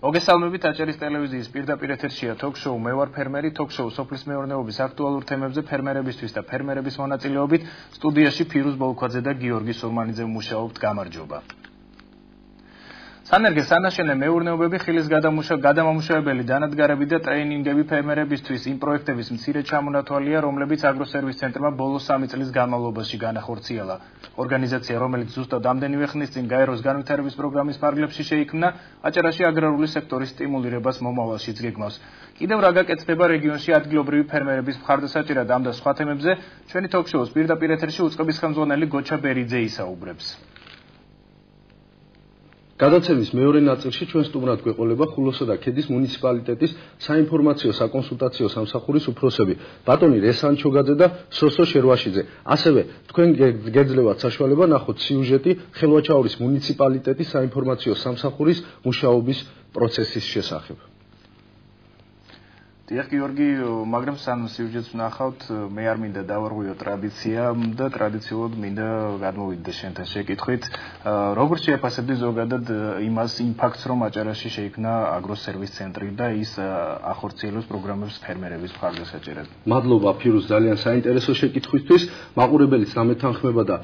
მოგესალმებით აჭარის ტელევიზიის პირდაპირ ეთერშია თოქ-შოუ მე ვარ ფერმერი თოქ-შოუ სოფლის მეურნეობის აქტუალურ თემებზე ფერმერებისთვის და ფერმერების მონაწილეობით სტუდიაში ფირუზ ბოლქვაძე და გიორგი სურმანიძე მუშაობთ გამარჯობა. სანერგე სანაშენე მეურნეობები ხილის გადამამუშავებელი დანადგარები და ტრეინინგები ფერმერებისთვის იმ პროექტების მცირე ჩამონათვალია, რომლებიც აგროსერვის ცენტრმა ბოლო 3 წლის განმავლობაში განახორციელა. ორგანიზაცია, რომელიც ზუსტად ამდენივე ხნის წინ გაეროს განვითარების პროგრამის ფარგლებში შეიქმნა, აჭარაში აგრარული სექტორის სტიმულირებას მომავალშიც გეგმავს. კიდევ რა გაკეთდება რეგიონში ადგილობრივი ფერმერების მხარდასაჭერად ამ და სხვა თემებზე ჩვენი თოქ-შოუს პირდაპირ ეთერში უწყების ხელმძღვანელი გოჩა ბერიძე ისაუბრებს. გადაცემის მეორე ნაწილში ჩვენ სტუმრად გვეყოლება ხულოსა და ქედის მუნიციპალიტეტის საინფორმაციო საკონსულტაციო სამსახურის უფროსები ბატონი რესან ჩოგაძე და სოსო შერვაშიძე. ასევე თქვენ გეძლევათ საშუალება ნახოთ სიუჟეტი ხელვაჩაურის მუნიციპალიტეტის საინფორმაციო სამსახურის მუშაობის პროცესის შესახებ. დიახ გიორგი, მაგრამ სანამ სიუჟეტს ვნახავთ, მე არ მინდა დავარღვიო ტრადიცია და ტრადიციულად მინდა გადმოვიდე შენთან შეკითხვით, როგორ შეაფასებდი ზოგადად იმას იმ ფაქტს, რომ აჭარაში შეიქმნა აგროსერვის ცენტრი და ის ახორციელებს პროგრამებს ფერმერების მხარდასაჭერად. მადლობა ფირუზ ძალიან საინტერესო შეკითხვისთვის. მაყურებელიც დამეთანხმება და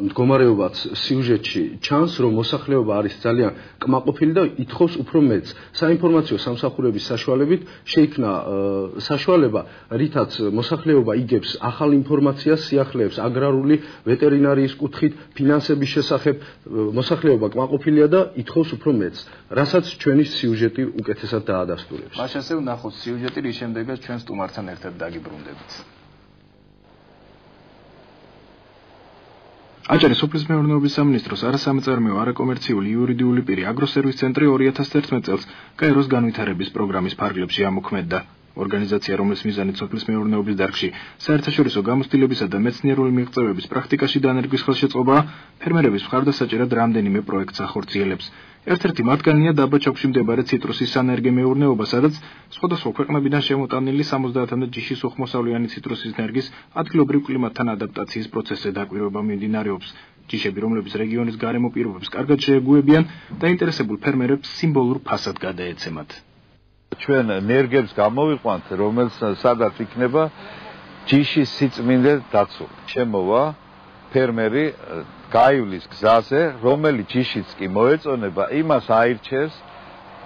მდგომარეობაც სიუჟეტში ჩანს, რომ მოსახლეობა არის ძალიან კმაყოფილი და ითხოვს უფრო მეტს. საინფორმაციო სამსახურების საშუალებით შეიქმნა საშუალება, რითაც მოსახლეობა იგებს ახალ ინფორმაციას სიახლეებს აგრარული ვეტერინარიის კუთხით, ფინანსების შესახებ. მოსახლეობა კმაყოფილია და ითხოვს უფრო მეტს, რასაც ჩვენი სიუჟეტი უკეთესად დაადასტურებს. მაშ ასე ვნახოთ სიუჟეტი, რის შემდეგაც ჩვენ სტუმართან ერთად დაგიბრუნდებით. აჭარის სოფლის მეურნეობის სამინისტროს არასამეწარმეო არაკომერციული იურიდიული პირი აგროსერვის ცენტრი 2011 წელს გაეროს განვითარების პროგრამის ფარგლებში ამოქმედდა. ორგანიზაცია, რომლის მიზანით სოფლის მეურნეობის დარგში საერთაშორისო გამოცდილებისა და მეცნიერული მიღწევების პრაქტიკაში დანერგვის ხელშეწყობაა, ფერმერების მხარდასაჭერად რამდენიმე პროექტს ახორციელებს. ერთ-ერთი მათგანია დაბა ჩოქში მდებარე ციტრუსის სანერგე მეურნეობა, სადაც სხვადასხვა ქვეყნებიდან შემოტანილი 70-მდე ჯიშის უხმოსავლიანი ციტრუსის ნერგის ადგილობრივ კლიმატთან ადაპტაციის პროცესზე დაკვირვება მიმდინარეობს. ჯიშები, რომლებიც რეგიონის გარემო პირობებს კარგად შეეგუებიან, დაინტერესებულ ფერმერებს სიმბოლურ ფასად გადაეცემათ. ჩვენ ნერგებს გამოვიყვანთ, სადაც იქნება ჯიშის სიწმინდე დაცული. შემოვა ფერმერი გაივლის გზაზე, რომელიც ჯიშიც კი მოეწონება, იმას აირჩევს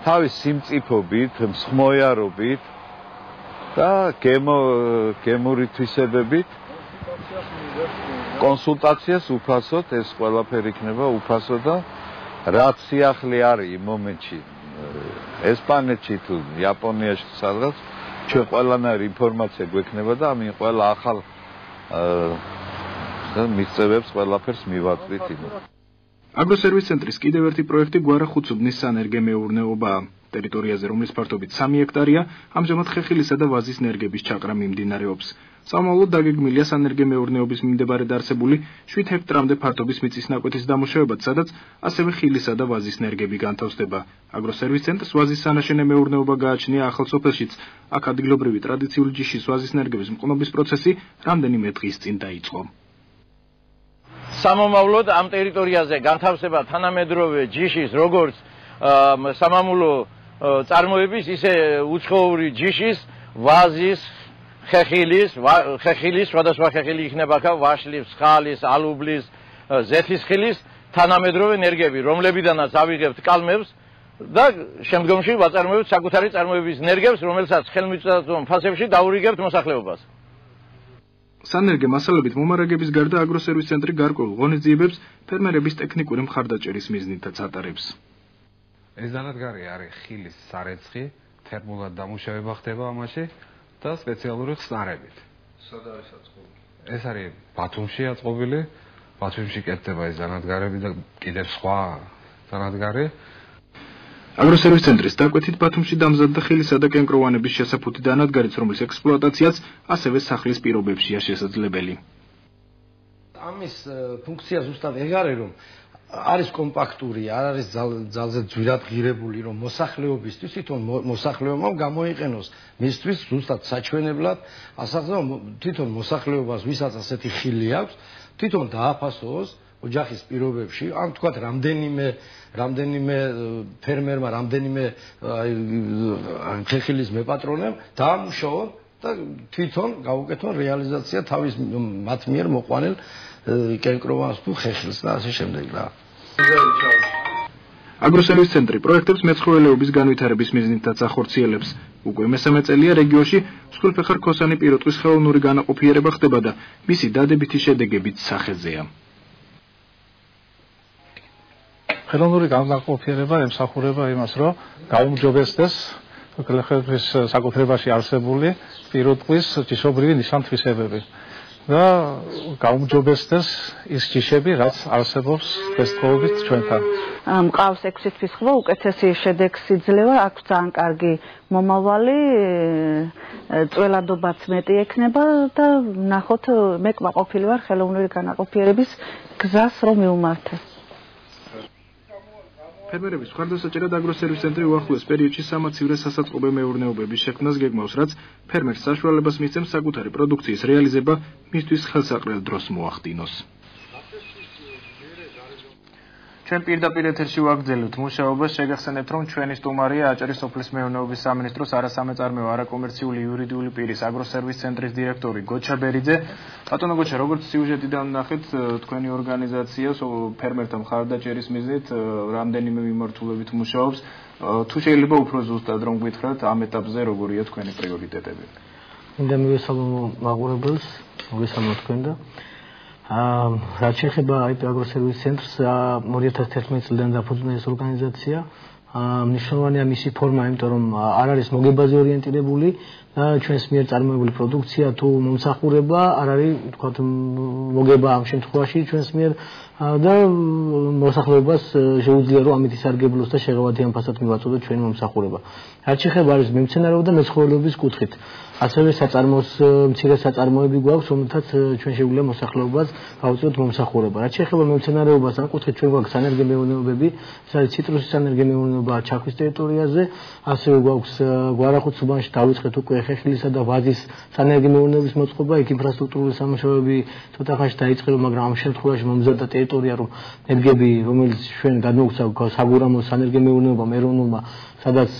თავის სიმწიფობით, მსხმოიარობით და გემური თვისებებით. კონსულტაციას უფასოდ, ეს ყველაფერი იქნება უფასო და რაც სიახლე არის იმ მომენტში ესპანეთში თუ იაპონიაში სადღაც ჩვენ ყველანაირი ინფორმაცია გვექნება და ამინ ყველა ახალ მიღწევებს ყველაფერს მივაწვით იმით. აგროსერვის ცენტრის კიდევ ერთი პროექტი გვარა-ხუცუბნის სანერგე მეურნეობაა. ტერიტორიაზე, რომლის ფართობით 3 ჰექტარია, ამჟამად ხეხილისა და ვაზის ნერგების ჩაყრა მიმდინარეობს. სამომავლოდ დაგეგმილია სანერგე მეურნეობის მიმდებარედ არსებული 7 ჰექტრამდე ფართობის მიწის ნაკვეთის დამუშავებაც, სადაც ასევე ხილისა და ვაზის ნერგები განთავსდება. აგროსერვის ცენტრს ვაზის სანაშენე მეურნეობა გააჩნია ახალ სოფელშიც. აქ ადგილობრივი ტრადიციული ჯიშის ვაზის ნერგების მყნობის პროცესი რამდენიმე დღის წინ დაიწყო. სამომავლოდ ამ ტერიტორიაზე განთავსება თანამედროვე ჯიშის როგორც სამამულო წარმოების, ისე უცხოური ჯიშის, ვაზის, ხეხილის, სხვადასხვა ხეხილი იქნება აქ ვაშლის, ხალის, ალუბლის, ზეთისხილის თანამედროვე ნერგები, რომლებიდანაც ავიღებთ კალმებს და შემდგომში ვაწარმოებთ საკუთარი წარმოების ნერგებს, რომელსაც ხელმიწვეულ ფასებში დაურიგებთ მოსახლეობას. სანერგე მასალებით მომარაგების გარდა აგროსერვის ცენტრი გარკვეულ ღონისძიებებს ფერმერების ტექნიკური მხარდაჭერის მიზნითაც ატარებს. ეს დანადგარი არის ხილის სარეცხი, თერმულად დამუშავება ხდება ამაში და სპეციალური ხსნარებით. სად არის აწყობილი? ეს არის ბათუმში აწყობილი, ბათუმში კეთდება ეს დანადგარები და კიდევ სხვა დანადგარი. აგროსერვის ცენტრის დაკვეთით ბათუმში დამზადდა ხილისა და კენკროვანების შესაფუთი დანადგარიც, რომლის ექსპლუატაციაც ასევე სახლის პირობებშია შესაძლებელი. ამის ფუნქცია ზუსტად ეგ არის, რომ არის კომპაქტური, არ არის ძალზე ძვირად ღირებული, რომ მოსახლეობისთვის თვითონ მოსახლეობამ გამოიყენოს მისთვის ზუსტად საჩვენებლად, ასახავ თვითონ მოსახლეობას, ვისაც ასეთი ხილი აქვს, თვითონ დააფასოს ოჯახის პირობებში, ან თქვათ რამდენიმე ფერმერმა, რამდენიმე ხეხილის მეპატრონემ დაამუშავონ და თვითონ გაუკეთონ რეალიზაცია თავის მათ მიერ მოყვანილ კენკროვანს თუ ხეხილს და ასე შემდეგ და აგროსერვის ცენტრი პროექტებს მეცხოველეობის განვითარების მიზნითაც ახორციელებს. უკვე მესამე წელია რეგიონში მსხვილფეხარ ქოსანი პირუტყვის ხელოვნური განაყოფიერება ხდება და მისი დადებითი შედეგებიც სახეზეა. ხელოვნური განაყოფიერება ემსახურება იმას, რომ გაუმჯობესდეს ხელოვნების საკუთრებაში არსებული პირუტყვის ჭიშობრივი ნიშან-თვისებები და გაუმჯობესდეს ის ჭიშები, რაც არსებობს დღესდღეობით ჩვენთან. მყავს 6 თვის ხმა, უკეთესი შედეგს იძლევა, აქვს ძალიან კარგი მომავალი, წველადობაც მეტი ექნება და ნახოთ, მე კმაყოფილი ვარ ხელოვნური განაყოფიერების გზას რომ მივმართე. ფერმერების მხარდასაჭერად აგროსერვის ცენტრი უახლოეს პერიოდში სამაცივრე სასაწყობე მეურნეობების შექმნას გეგმავს, რაც ფერმერს საშუალებას მისცემს საკუთარი პროდუქციის რეალიზება მისთვის ხელსაყრელ დროს მოახდინოს. ჩვენ პირდაპირ ეთერში ვაგრძელებთ მუშაობას, შეგახსენებთ, რომ ჩვენი სტუმარია აჭარის სოფლის მეურნეობის სამინისტროს არასამეწარმეო არაკომერციული იურიდიული პირის აგროსერვის ცენტრის დირექტორი გოჩა ბერიძე. ბატონო გოჩა, როგორც სიუჟეტიდან ნახეთ, თქვენი ორგანიზაცია ფერმერთა მხარდაჭერის მიზნით რამდენიმე მიმართულებით მუშაობს. თუ შეიძლება უფრო ზუსტად რომ გითხრათ ამ ეტაპზე როგორია თქვენი პრიორიტეტები? მინდა მივესალმო მაყურებელს, მოგესალმოთ თქვენ და რაც შეეხება IP აგროსერვის ცენტრს 2011 წლიდან დაფუძნდა ეს ორგანიზაცია. მნიშვნელოვანია მისი ფორმა, იმიტომ რომ არ არის მოგებაზე ორიენტირებული და ჩვენს მიერ წარმოებული პროდუქცია თუ მომსახურება არ არის, თქვათ, მოგება ამ შემთხვევაში ჩვენს მიერ და მოსახლეობას შეუძლია რომ ამით ისარგებლოს და შეღავათიან ფასად მივაწოდოთ ჩვენი მომსახურება. რაც შეეხება არის მემცენარეობა და მეცხოველეობის კუთხით. ასევე საწარმოს მცირე საწარმოები გვაქვს, რომელთაც ჩვენ შეგვიძლია მოსახლეობას გავუწიოთ მომსახურება. რაც შეეხება მემცენარეობას, ამ კუთხით ჩვენ გვაქვს სანერგე მეურნეობები, ეს არის ციტრუსის სანერგე მეურნეობა ჩაქვის ტერიტორიაზე, ასევე გვაქვს გვარახუთ უბანში დავიწყეთ უკვე ხეხილისა და ვაზის სანერგე მეურნეობის მოწყობა, იქ ინფრასტრუქტურული სამუშაოები ცოტა ხანში დაიწყება, მაგრამ ამ შემთხვევაში მომზადდა ტერიტორია, რომ ნერგები, რომელიც ჩვენ გადმოგვცა საგურამო სანერგე მეურნეობამ ეროვნულმა, სადაც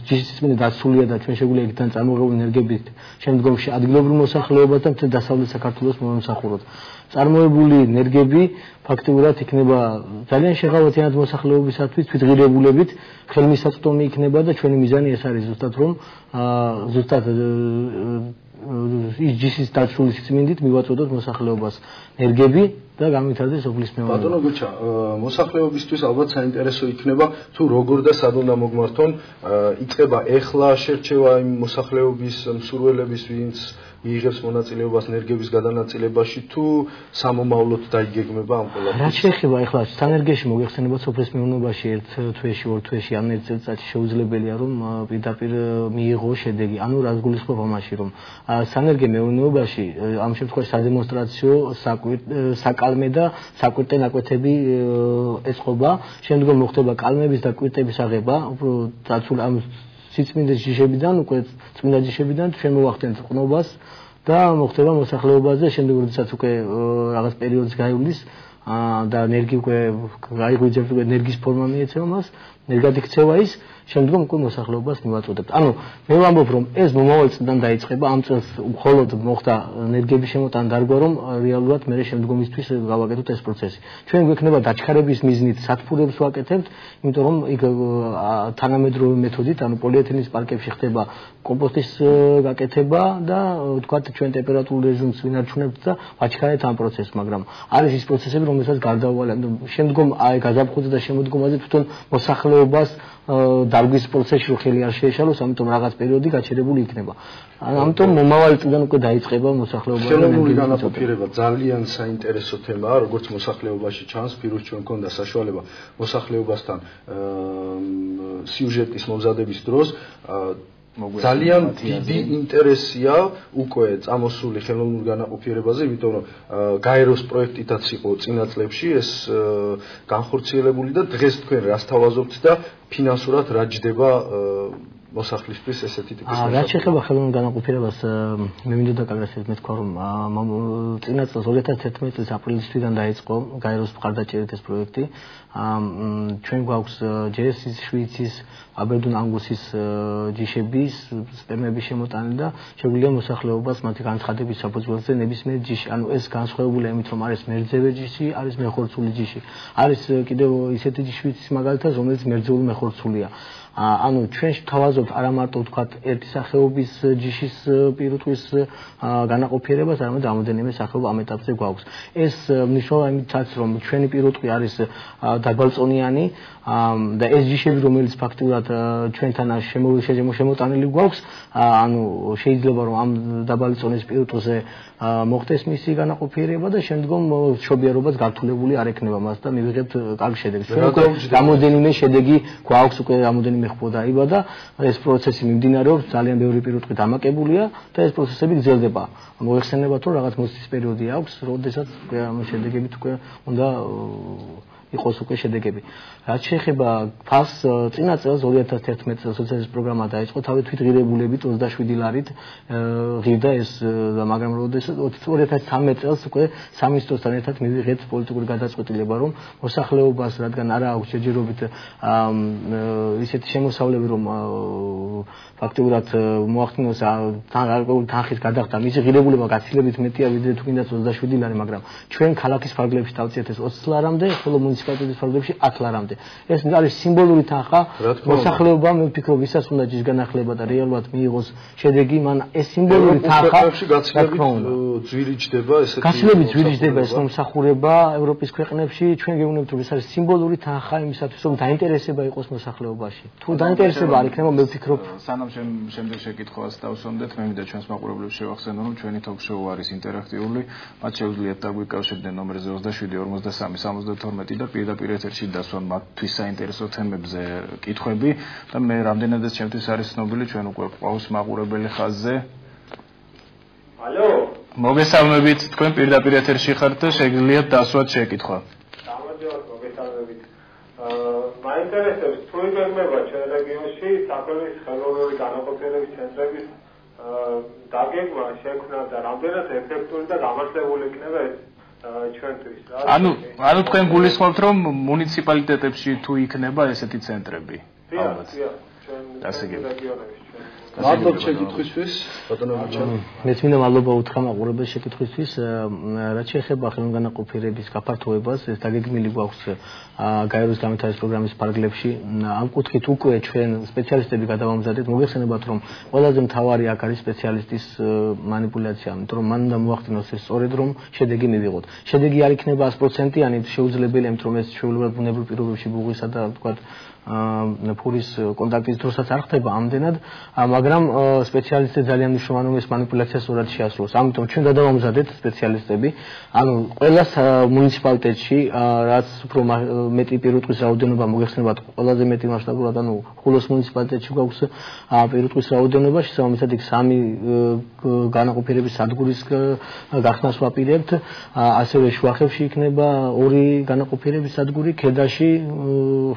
ჯიშის დაცულია და ჩვენ შეგვიძლია იქიდან წარმოებული ენერგიებით შემდგომში ადგილობრივ მოსახლეობასთან მთელ დასავლეთ საქართველოს მომსახუროთ. წარმოებული ენერგიები ფაქტიურად იქნება ძალიან შეღავათიანად მოსახლეობისათვის თვითღირებულებით, ხელმისაწვდომი იქნება და ჩვენი მიზანი ეს არის ზუსტად რომ ზუსტად ის ჯიშის დაცული სიწმინდით მივაწოდოთ მოსახლეობას ენერგიები და განვითარდეს სოფლის მეურნეობა. ბატონო გოჩა, მოსახლეობისთვის ალბათ საინტერესო იქნება თუ როგორ და სად უნდა მოგმართონ, იქნება ეხლა შერჩევა იმ მოსახლეობის მსურველების, ვინც მიიღებს მონაწილეობას ენერგიების გადანაწილებაში თუ სამომავლოდ დაიგეგმება ამ ყველაფერს? რაც შეეხება ეხლა სანერგეში მოგეხსენებათ სოფლის მეურნეობაში ერთ თვეში, ორ თვეში ან ერთ წელიწადში შეუძლებელია რომ პირდაპირ მიიღოს შედეგი. ანუ რაც გულისხმობ ამაში რომ სანერგე მეურნეობაში ამ შემთხვევაში სადემონსტრაციო საკალმე და საკვირტე ნაკვეთები ეწყობა, შემდგომ მოხდება კალმების და კვირტების აღება, უფრო დაცულ ამ სიწმინდეს ჯიშებიდან, უკვე წმინდა ჯიშებიდან ჩვენ მოვახდენთ ყნობას და მოხდება მოსახლეობაზე, შემდეგ როდესაც უკვე რაღაც პერიოდის გაივლის და ენერგი უკვე გაიგვიძებთ, უკვე ენერგიის ფორმა მიეცემა მას, ენერგეტიკ ქცევა ის, შემდგომ უკვე მოსახლეობას მივაწოდებთ. ანუ მე ვამბობ რომ ეს მომავალ წლიდან დაიწყება, ამ წელს მხოლოდ მოხდა ენერგიების შემოტანა დარგვა, რომ რეალურად მე შემდგომისთვის გავაკეთოთ ეს პროცესი. ჩვენ გვექნება დაჩქარების მიზნით სათბურებს ვაკეთებთ, იმიტომ რომ იქ თანამედროვე მეთოდით, ანუ პოლიეთილენის პარკებში ხდება კომპოსტის გაკეთება და თქვათ ჩვენ ტემპერატურულ რეჟიმს ვინარჩუნებთ და ვაჩქარეთ ამ პროცესს, მაგრამ არის ის პროცესები, რომელსაც გარდაუვალე. შემდგომ აი გაზაფხულზე და შემოდგომაზე თვითონ მოსახლეობას დარგვის პროცესში რო ხელი არ შეეშალოს, ამიტომ რაღაც პერიოდი გაჩერებული იქნება. ამიტომ მომავალი წლიდან უკვე დაიწყება მოსახლეობაზე ხელოვნური განაყოფიერება ძალიან საინტერესო თემაა, როგორც მოსახლეობაში ჩანს, პირუს ჩვენ გქონდა საშუალება მოსახლეობასთან სიუჟეტის მომზადების დროს ძალიან დიდი ინტერესია უკვე წამოსული ხელოვნურ განაყოფიერებაზე, იმიტომ რომ გაეროს პროექტითაც იყო წინა წლებში ეს განხორციელებული და დღეს თქვენ რას თავაზობთ და ფინანსურად რა ჯდება მოსახლისთვის ესეთი ტიპის რაც შეეხება ხელოვნურ განაყოფიერებას მე მინდოდა კაგრასეთ მეთქვა რომ წინა წელს 2011 წლის აპრილის თვიდან დაიწყო გაეროს მხარდაჭერით ეს პროექტი ჩვენ გვაქვს ჯესის შვიცის აბერდონ ანგუსის ჯიშების სპერმების შემოტანა და შეგვიძლია მოსახლეობას მათი განცხადების საფუძველზე ნებისმიერ ჯიში ანუ ეს განსხვავებულია იმით რომ არის მერძევე ჯიში არის მეხორცული ჯიში არის კიდევ ისეთი შვიცის მაგალითად რომელიც მერძეული მეხორცულია ანუ ჩვენ შევთავაზობთ არა მარტო ვთქვათ ერთი სახეობის ჯიშის პირუტყვის განაყოფიერებას, არამედ რამოდენიმე სახეობა ამ ეტაპზე გვაქვს. ეს მნიშვნელობა იმითაც რომ ჩვენი პირუტყვი არის დაბალწონიანი და ეს ჯიშები რომელიც ფაქტიურად ჩვენთან შემოტანილი გვაქვს, ანუ შეიძლება რომ ამ დაბალი წონის პირუტყვზე მოხდეს მისი განაყოფიერება და შემდგომ მშობიარობაც გართულებული არ ექნება მას და მივიღებთ კარგ შედეგს. რამოდენიმე შედეგი გვაქვს უკვე რამოდენიმე ხმო დაიბადა ეს პროცესი მიმდინარეობს ძალიან ბევრი პირუტყვი დამაკებულია და ეს პროცესები გრძელდება. მოიხსენებათ რომ რაღაც მოსის პერიოდი აქვს, როდესაც ამ შედეგებით უკვე უნდა იყოს უკვე შედეგები. რაც შეეხება ფას წინა წელს 2011 წელს სოციალიზმის პროგრამა დაიწყო თავი თვითღირებულებით 27 ლარით ღირდა ეს მაგრამ როდესაც 2013 წელს უკვე სამინისტროსთან ერთად მივიღეთ პოლიტიკური გადაწყვეტილება რომ მოსახლეობას რადგან არა აქვს შეჯერობით ისეთი შემოსავლები რომ ფაქტიურად მოახდინოს თანხის გადახდა მისი ღირებულება გაცილებით მეტია ვიდრე თუ კიდაც 27 ლარი მაგრამ ჩვენ ქალაქის ფარგლებში დავწიეთ ეს 20 ლარამდე ხოლო მუნიციპალიტეტის ფარგლებში 10 ლარამდე ეს არის სიმბოლური თანხა მოსახლეობამ მე ვფიქრობ ისაც უნდა ჯის განახლება და რეალურად მიიღოს შედეგი მან ეს სიმბოლური თანხა ძვირიჯდება ესეთი გაცილებით ძვირიჯდება ეს მომსახურება ევროპის ქვეყნებში ჩვენ გეუბნებთ რომ ეს არის სიმბოლური თანხა იმისათვის რომ დაინტერესება იყოს მოსახლეობაში თუ დაინტერესება არ იქნება მე ვფიქრობ სანამ შემდეგ შეკითხვას დავსვამდეთ მე მინდა ჩვენს მაყურებლებს შევახსენო რომ ჩვენი ток-შოუ არის ინტერაქტიული მათ შეუძლიათ დაგვიკავშირდნენ ნომერზე 27 53 72 და პირდაპირ ეთერში დასვან მათთვის საინტერესო თემებზე კითხვები და მე რამდენადაც ჩემთვის არის ცნობილი ჩვენ უკვე ყავს მაყურებელი ხაზზე. ალო. მოგესალმებით, თქვენ პირდაპირ ეთერში ხართ და შეგიძლიათ დასვათ შეკითხვა. გამარჯობათ, მოგესალმებით. მაინტერესებს თუ იგეგმება ჩვენ რეგიონში საქართველოს ხელოვნური განაყოფიერების ცენტრების დაგეგმა შექმნა და რამდენად ეფექტური და გამართლებული იქნება ეს ჩვენთვის რა. ანუ თქვენ გულისხმობთ რომ მუნიციპალიტეტებში თუ იქნება ესეთი ცენტრები? ალბათ. ჩვენ რეგიონებში მადლობა შეკითხვისთვის, ბატონო ვიჩა. მეც მინდა მადლობა უთხრა მაყურებელს შეკითხვისთვის. რაც შეეხება ხელოვნურ განაყოფიერების გაფართოებას, ეს დაგეგმილი გვაქვს გაეროს განვითარების პროგრამის ფარგლებში. ამ კუთხით უკვე ჩვენ სპეციალისტები გადავამზადეთ. მოგეხსენებათ რომ ყველაზე მთავარი აქ არის სპეციალისტის манипуляция, იმიტომ რომ მან უნდა მოახდინოს ეს სწორედ რომ შედეგი მივიღოთ. შედეგი არ იქნება 100%-იანი, შეუძლებელია, იმიტომ რომ ეს შეუძლებლად ბუნებრივ პირობებში ბუღისა და თქვა ფურის კონტაქტის დროსაც არ ხდება ამდენად, მაგრამ სპეციალისტები ძალიან მნიშვნელოვანი რომ ეს манипуляция სწორად შეასრულოს. ამიტომ ჩვენ გადავამზადეთ სპეციალისტები, ანუ ყველა მუნიციპალიტეტში რაც უფრო მეტი პირუტყვის რაოდენობა მოგეხსენებათ, ყველაზე მეტი მასშტაბურად, ანუ ხულოს მუნიციპალიტეტში გვაქვს პირუტყვის რაოდენობა, შესაბამისად იქ 3 განაყოფიერების სადგურის გახსნას ვაპირებთ, ასევე შუახევში იქნება 2 განაყოფიერების სადგური, ქედაში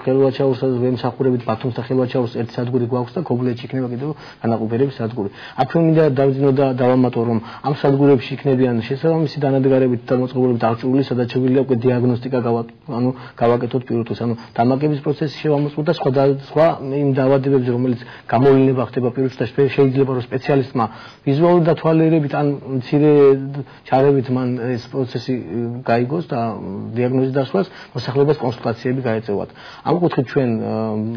ხელვაჩაურს ვემსახურებით ბათუმს და ხელვაჩაურს ერთი სადგური გვაქვს და ქობულეთში იქნება კიდევ განაყოფიერების სადგური. აქ ჩვენ მინდა დავიძინო და დავამატო რომ ამ სადგურებში იქნებიან შესაბამისი დანადგარებით და მოწყობილობით აღჭურვილი, სადაც შეგვიძლია უკვე დიაგნოსტიკა გავაკეთოთ პირუტყვის, ანუ დამაგების პროცესი შევამოწმოთ და სხვა იმ დაავადებებზე, რომელიც გამოვლენა ხდება პირუტყვის და შეიძლება რომ სპეციალისტმა ვიზუალური დათვალიერებით ან მცირე ჩარევით მან ეს პროცესი გაიგოს და დიაგნოზი დასვას, მოსახლეობას კონსულტაციები გაეწევათ. ამ კუთხით ჩვენ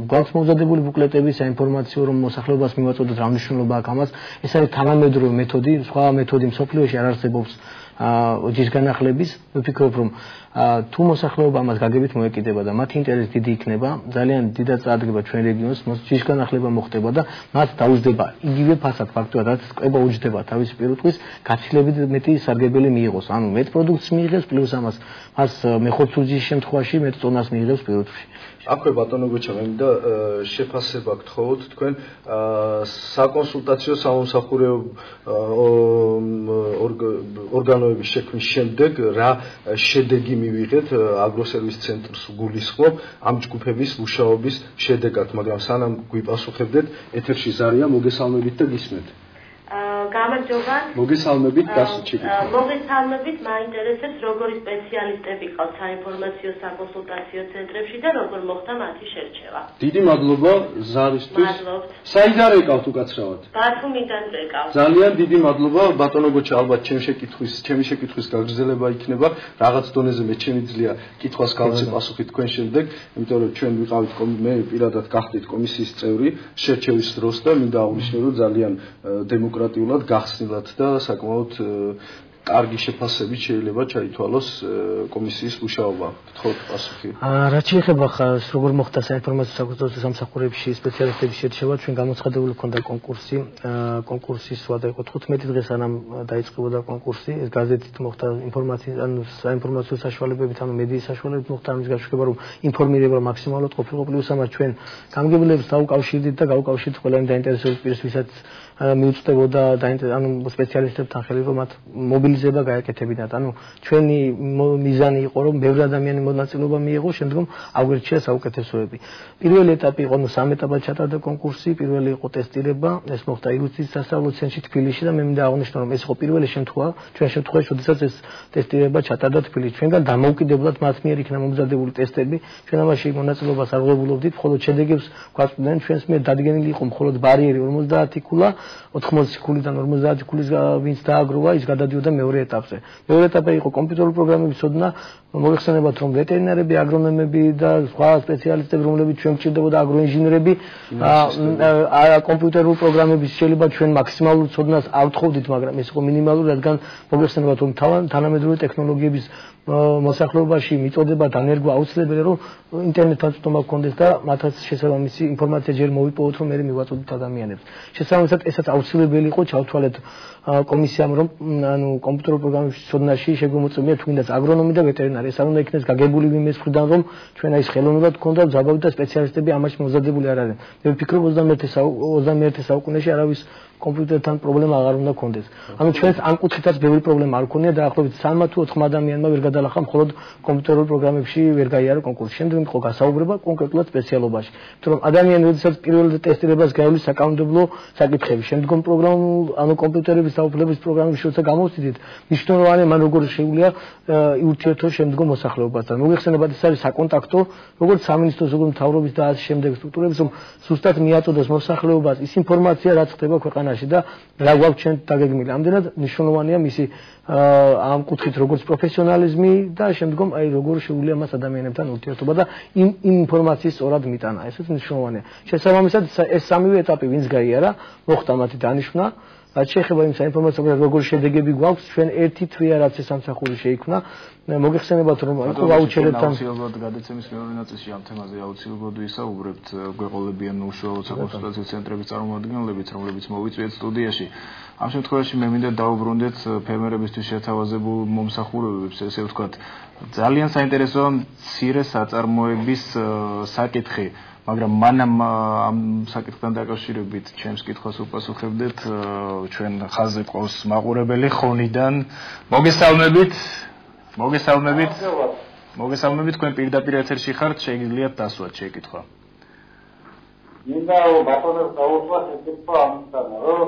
გვაქვს მომზადებული ბუკლეტები საინფორმაციო რომ მოსახლეობას მივაწოდოთ რა მნიშვნელობა აქვს ამას. ეს არის თანამედროვე მეთოდი, სხვა მეთოდი მსოფლიოში არ არსებობს ჯის განახლების. ვფიქრობ რომ თუ მოსახლეობა ამას გაგებით მოეკიდება და მათი ინტერესი დიდი იქნება, ძალიან დიდად წარადგება ჩვენ რეგიონს, ჯის განახლება მოხდება და მათ დაუჯდება იგივე ფასად ფაქტობრივად რაც ყება უჯდება თავის პირუტყვის გაცილებით მეტი სარგებელი მიიღოს. ანუ მეტ პროდუქტს მიიღებს პლუს ამას მას მეხორცულ ჯის შემთხვევაში მეტ წონას მიიღებს პირუტყვში. აქვე ბატონო გოჩა მე მინდა შეფასება გთხოვოთ თქვენ საკონსულტაციო სამომსახურეო ორგანოების შექმნის შემდეგ რა შედეგი მივიღეთ აგროსერვის ცენტრს გულისხმობ ამ ჯგუფების მუშაობის შედეგად, მაგრამ სანამ გვიპასუხებდეთ, ეთერში ზარია მოგესალმებით და გისმენთ. გამარჯობა. მოგესალმებით, დასუჩით. მოგესალმებით, მაინტერესებს როგორი სპეციალისტები ყავთ საინფორმაციო საკონსულტაციო ცენტრებში და როგორ მოხდა მათი შერჩევა. დიდი მადლობა ზარისთვის. მადლობთ. საიდან ეკავთ უკაცრავად? ბათუმიდან ვეკავ. ძალიან დიდი მადლობა, ბატონო გოჩა, ალბათ ჩემი შეკითხვის გაგრძელება იქნება, რაღაც დონეზე მე შემიძლია კითხვას გავცე პასუხი თქვენ შემდეგ, იმიტომ რომ ჩვენ ვიყავით მე პირადად გახდით კომისიის წევრი შერჩევის დროს და მინდა აღვნიშნო, რომ ძალიან დემოკრატიულად გახსნილად და საკმაოდ კარგი შეფასებით შეიძლება ჩაითვალოს კომისიის მუშაობა. გთხოვთ პასუხი. რაც შეეხება როგორ მოხდა საინფორმაციო საკონსულტაციო სამსახურებში სპეციალისტების შერჩევა, ჩვენ გამოცხადებული ქონდა კონკურსი. კონკურსის ვადა იყო 15 დღე სანამ დაიწყებოდა კონკურსი. ეს გაზეთით მოხდა ინფორმაციის, ანუ საინფორმაციო საშუალებებით, ანუ მედიის საშუალებებით მოხდა ამის გაშუქება, რომ ინფორმირება მაქსიმალურად ყოფილიყო, პლუს ამას ჩვენ გამგებლებს დაუკავშირდით და გავუკავშირდით ყველა იმ დაინტერესებულ პირს, ვისაც მიუწვდებოდა ანუ სპეციალისტებთან ხელი, რომ მათ მობილიზება გაეკეთებინათ. ანუ ჩვენი მიზანი იყო, რომ ბევრი ადამიანი მონაწილეობა მიიღო, შემდგომ აგვერჩია საუკეთესოები. პირველი ეტაპი იყო, სამ ეტაპად ჩატარდა კონკურსი. პირველი იყო ტესტირება, ეს მოხდა ილუსტრის სასწავლო ცენტრში თბილისში და მე მინდა აღვნიშნო, რომ ეს იყო პირველი შემთხვევა, ჩვენ შემთხვევაში, როდესაც ეს ტესტირება ჩატარდა თბილისში. ჩვენგან დამოუკიდებლად მათ მიერ იქნა მომზადებული ტესტები. ჩვენ ამაში მონაწილეობას არ ვღებულობდით, მხოლოდ შედეგებს გვაწვდიან, ჩვენს მიერ დადგენილი იყო მხოლოდ ბარიერი 50 ქულა, 80 ქულიდან 50 ქულის ვინც დააგროვა, ის გადადიოდა მეორე ეტაპზე. მეორე ეტაპი იყო კომპიუტერული პროგრამების ცოდნა. მოგეხსენებათ, რომ ვეტერინარები, აგრონომები და სხვა სპეციალისტები, რომლებიც ჩვენ ჭირდებოდა აგროინჟინერები, კომპიუტერული პროგრამების შეიძლება ჩვენ მაქსიმალურ ცოდნას არ ვთხოვდით, მაგრამ ეს იყო მინიმალური, რადგან მოგეხსენებათ, რომ თანამედროვე ტექნოლოგიების მოსახლეობაში მიწოდება დანერგვა აუცილებელია, რომ ინტერნეტთან წვდომა გქონდეს და მათაც შესაბამისი ინფორმაცია ჯერ მოვიპოვოთ, რომ მე მივაწოდოთ ადამიანებს. შესაბამისად, ესაც აუცილებელი იყო ჩავთვალეთ კომისიამ, რომ ანუ კომპიუტერულ პროგრამების ცოდნაში შეგვემოწმია თუ გინდაც აგრონომი და ვეტერინარი. ეს არ უნდა იქნეს გაგებული ვინმეს მხრიდან, რომ ჩვენ აი ხელოვნურად გქონდა მზაბავი და სპეციალისტები ამაში მომზადებული არ არიან. მე ვფიქრობ 21 საუკუნეში არავის კომპიუტერთან პრობლემა აღარ უნდა გქონდეს. ანუ ჩვენს ამ კუთხითაც ბევრი პრობლემა არ გქონია და ახლობით 3 თუ 4 ადამიანმა ვერ გადალახა მხოლოდ კომპიუტერულ პროგრამებში ვერ გაიარა კონკურსი. შემდეგ იყო გასაუბრება კონკრეტულად სპეციალობაში. იმიტომ რომ ადამიანი როდესაც პირველ ტესტირებას გაივლის საკანონმდებლო საკითხები, შემდგომ ანუ კომპიუტერების საუფლების პროგრამების როცა გამოვსდით, მნიშვნელოვანია მან როგორ შეუძლია ურთიერთო შემდგომ მოსახლეობასთან. მოგეხსენებათ, ეს არის საკონტაქტო, როგორც სამინისტროს, როგორც მთავრობის და ასე შემდეგ სტრუქტურების, რომ სუსტად მიაწოდოს მოსახლეობას ის ინფორმაცია, რაც ხდება ქვეყანაში და რა გვაქვს ჩვენ დაგეგმილი. ამდენად მნიშვნელოვანია მისი ამ კუთხით როგორც პროფესიონალიზმი და შემდგომ აი როგორ შეუძლია მას ადამიანებთან ურთიერთობა და იმ ინფორმაციის სწორად მიტანა. ესეც მნიშვნელოვანია. შესაბამისად ეს სამივე ეტაპი ვინც გაიარა, მოხდა მათი დანიშვნა. რაც შეეხება იმ საინფორმაციო როგორ შედეგები გვაქვს, ჩვენ ერთი თვეა რაც ეს სამსახური შეიქმნა. მოგეხსენებათ, რომ იყო ვაუჩერებთან აუცილებლად გადაცემის მეორე ნაწილში ამ თემაზე აუცილებლად ვისაუბრებთ. გვეყოლებიან უშუალოდ საკონსულტაციო ცენტრების წარმომადგენლებიც, რომლებიც მოვიწვიეთ სტუდიაში. ამ შემთხვევაში მე მინდა დავუბრუნდეთ ფერმერებისთვის შეთავაზებულ მომსახურებებს, ესე ვთქვათ. ძალიან საინტერესოა მცირე საწარმოების საკითხი. მაგრამ მანამ ამ საკითხთან დაკავშირებით ჩემს კითხვას უპასუხებდეთ ჩვენ ხაზზე ყავს მაყურებელი ხონიდან. მოგესალმებით, თქვენ პირდაპირ ეთერში ხართ, შეგიძლიათ დასვათ შეკითხვა. მინდა ბატონოს დაუშვათ ეკითხვა ამისთან, რომ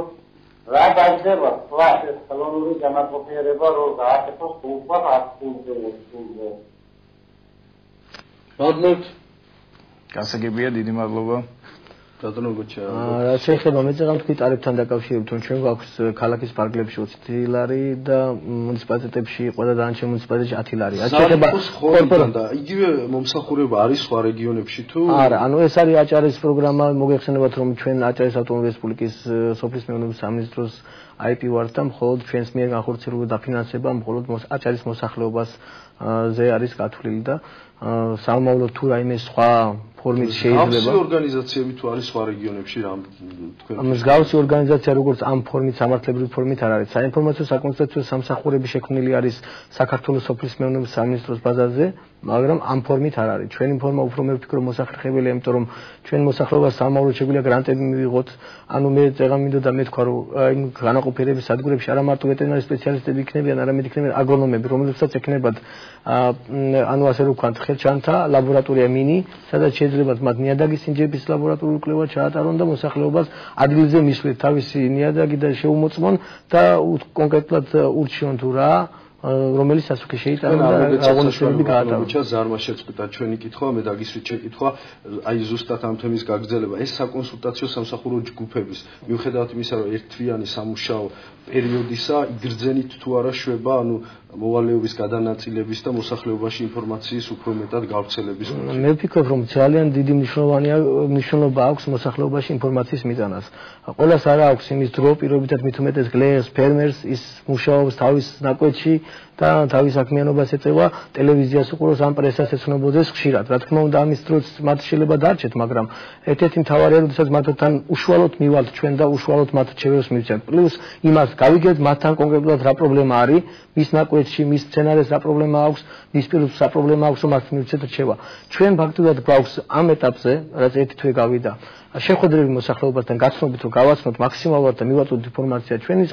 რა გაიძება ეს ხელოვნური განაყოფიერება, რომ გააკეთოს უბრალოდ აქტიურზე. მადლობთ. გასაგებია, დიდი მადლობა. ბატონო გოჩა. რაც შეეხება მეწეღან თქვი ტარიფთან დაკავშირებით, რომ ჩვენ გვაქვს ქალაქის პარკლებში 20 ლარი და მუნიციპალიტეტებში ყველა დანარჩენ მუნიციპალიტეტში 10 ლარი. რაც შეეხება ხორბალთან და იგივე მომსახურება არის სხვა რეგიონებში თუ? არა, ანუ ეს არის აჭარის პროგრამა, მოგეხსენებათ, რომ ჩვენ აჭარის ავტონომიური რესპუბლიკის სოფლის მეურნეობის სამინისტროს IP ვართ და მხოლოდ ჩვენს მიერ განხორციელებული დაფინანსება მხოლოდ აჭარის მოსახლეობას ზე არის გათვლილი და სამომავლოდ თუ რაიმე სხვა ფორმით შეიძლება. ამ ორგანიზაციები თუ არის სხვა რეგიონებში რა თქვენ? მსგავსი ორგანიზაცია როგორც ამ ფორმით, სამართლებრივი ფორმით არ არის. საინფორმაციო საკონსულტაციო სამსახურები შექმნილი არის საქართველოს სოფლის მეურნეობის სამინისტროს ბაზაზე მაგრამ ამ ფორმით არ არის. ჩვენი ფორმა უფრო მე ვფიქრობ მოსახერხებელია, იმიტომ რომ ჩვენ მოსახლეობას სამომავლოდ შეგვიძლია გრანტები მივიღოთ. ანუ მე წეღან მინდოდა მე თქვა რომ იმ განაყოფიერების სადგურებში არა მარტო ვეტერინარი სპეციალისტები იქნებიან, არამედ იქნებიან აგრონომები, რომლებსაც ექნებათ ანუ ასე რომ ვქოთ ხელჩანთა ლაბორატორია მინი, სადაც შეძლებათ მათ ნიადაგის ინჯების ლაბორატორიული კვლევა ჩაატარონ და მოსახლეობას ადგილზე მისვლით თავისი ნიადაგი და შეუმოწმონ და კონკრეტულად ურჩიონ თუ რა რომელიც სასუქი შეიტანონ და აღნიშნული გაატარონ. ზარმა შეწყვიტა ჩვენი კითხვა, მე დაგისვით შეკითხვა, აი ზუსტად ამ თემის გაგრძელება. ეს საკონსულტაციო სამსახურო ჯგუფების მიუხედავად იმისა, რომ ერთთვიანი სამუშაო პერიოდისა იგრძენით თუ არა შვება, ანუ მოვალეობის გადანაწილების და მოსახლეობაში ინფორმაციის უფრო მეტად გავრცელების. მე ვფიქრობ, რომ ძალიან დიდი მნიშვნელობა აქვს მოსახლეობაში ინფორმაციის მიტანას. ყველას არა აქვს იმის დრო, პირობითად მით უმეტეს გლეხს, ფერმერს ის მუშაობს თავის ნაკვეთში და თავის საქმიანობას ეწევა, ტელევიზიას უყუროს, ამ პრესას ეცნობოდეს ხშირად. რა თქმა უნდა, ამის დროს მათ შეიძლება დარჩეთ, მაგრამ ერთ-ერთი მთავარია, როდესაც მათთან უშუალოდ მივალთ ჩვენ და უშუალოდ მათ რჩევებს მივცემთ. პლუს იმას გავიგებთ მათთან კონკრეტულად რა პრობლემა არის, მის ნაკვეთში, მის სცენარეს რა პრობლემა აქვს, მის პირობს რა პრობლემა აქვს, რომ მათ მივცეთ რჩევა. ჩვენ ფაქტობრივად გვაქვს ამ ეტაპზე, რაც ერთი თვე გავიდა, შეხვედრები მოსახლეობასთან გაცნობით, რომ გავაცნოთ მაქსიმალურად და მივაწოდოთ ინფორმაცია ჩვენი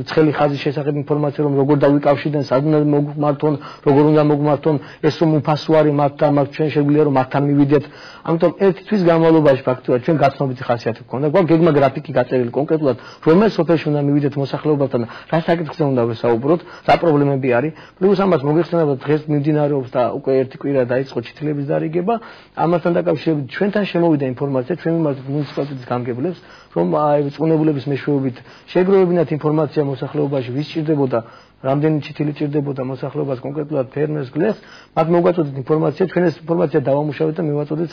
ცხელი ხაზის შესახებ ინფორმაცია, რომ როგორ დავიკავშირდნენ, სად უნდა მოგმართონ, როგორ უნდა მოგმართონ, ეს რომ უფასო არის მათთან, ჩვენ შეგვიძლია რომ მათთან მივიდეთ. ამიტომ ერთი თვის განმავლობაში ფაქტობრივად ჩვენ გაცნობითი ხასიათი გვქონდა. გვაქვს გეგმა გრაფიკი გაწერილი კონკრეტულად, რომელ სოფელში უნდა მივიდეთ მოსახლეობასთან, რა საკითხზე უნდა ვესაუბროთ, რა პრობლემები არის. პლუს ამას მოგეხსენება დღეს მიმდინარეობს და უკვე ერთი კვირა დაიწყო ჩითილების დარიგება. ამასთან დაკავშირებით ჩვენთან შემოვიდა ინფორმაცია, ჩვენ მიმართ მუნიციპალიტეტის გამგებლებს, რომ წუნებულების მეშვეობით შეგროვებინათ ინფორმაცია მოსახლეობაში, ვის ჭირდებოდა, რამდენი ჩითილი ჭირდებოდა მოსახლეობას, კონკრეტულად ფერმერს, გლეხს, მათ მოვაწოდეთ ინფორმაცია, ჩვენ ეს ინფორმაცია დავამუშავეთ და მივაწოდეთ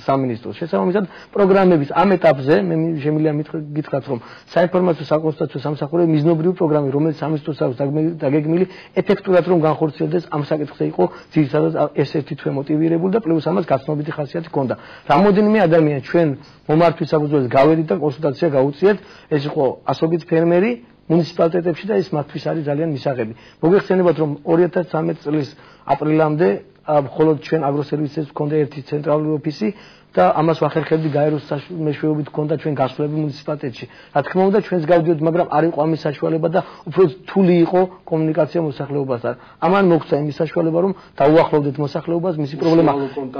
სამინისტროს. შესაბამისად, პროგრამების ამ ეტაპზე მე შემიძლია გითხრათ, რომ საინფორმაციო საკონსულტაციო სამსახურები მიზნობრივი პროგრამები, რომელიც სამინისტროს აქვს დაგეგმილი, ეფექტურად რომ განხორციელდეს, ამ საკითხზე იყო ძირითადად ეს ერთი თვე მოტივირებული და პლუს ამას გაცნობითი ხასიათი ჰქონდა. რამოდენიმე ადამიანი ჩვენ მომართვის საფუძველზე გავედით და კონსულტაცია გაუწიეთ, ეს იყო ასობით ფერმერი მუნიციპალიტეტებში და ეს მათთვის არის ძალიან მისაღები. მოგეხსენებათ, რომ 2013 წლის აპრილამდე მხოლოდ ჩვენ აგროსერვისებს ჰქონდა ერთი ცენტრალური ოფისი და ამას ვახერხებდი გაეროს მეშვეობით ჰქონდა ჩვენ გასვლები მუნიციპალიტეტში. რა თქმა უნდა, ჩვენს გავდიოდით, მაგრამ არ იყო ამის საშუალება და უფრო რთული იყო კომუნიკაცია მოსახლეობასთან. ამან მოგცა იმის საშუალება, რომ დაუახლოვდეთ მოსახლეობას, მისი პრობლემა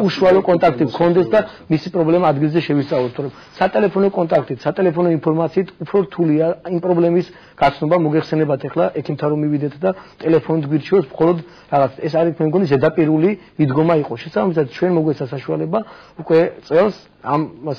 უშუალო კონტაქტი გქონდეს და მისი პრობლემა ადგილზე შევისწავლოთ, რომ სატელეფონო კონტაქტით, სატელეფონო ინფორმაციით უფრო რთულია იმ პრობლემის გაცნობა. მოგეხსენებათ ახლა ექიმთან რომ მივიდეთ და ტელეფონით გვირჩიოს, მხოლოდ რაღაც ეს არის მე მგონი ზედაპირული მიდგომა იყო. შესაბამისად, ჩვენ მოგვეცა საშუალება უკვე წელს ამ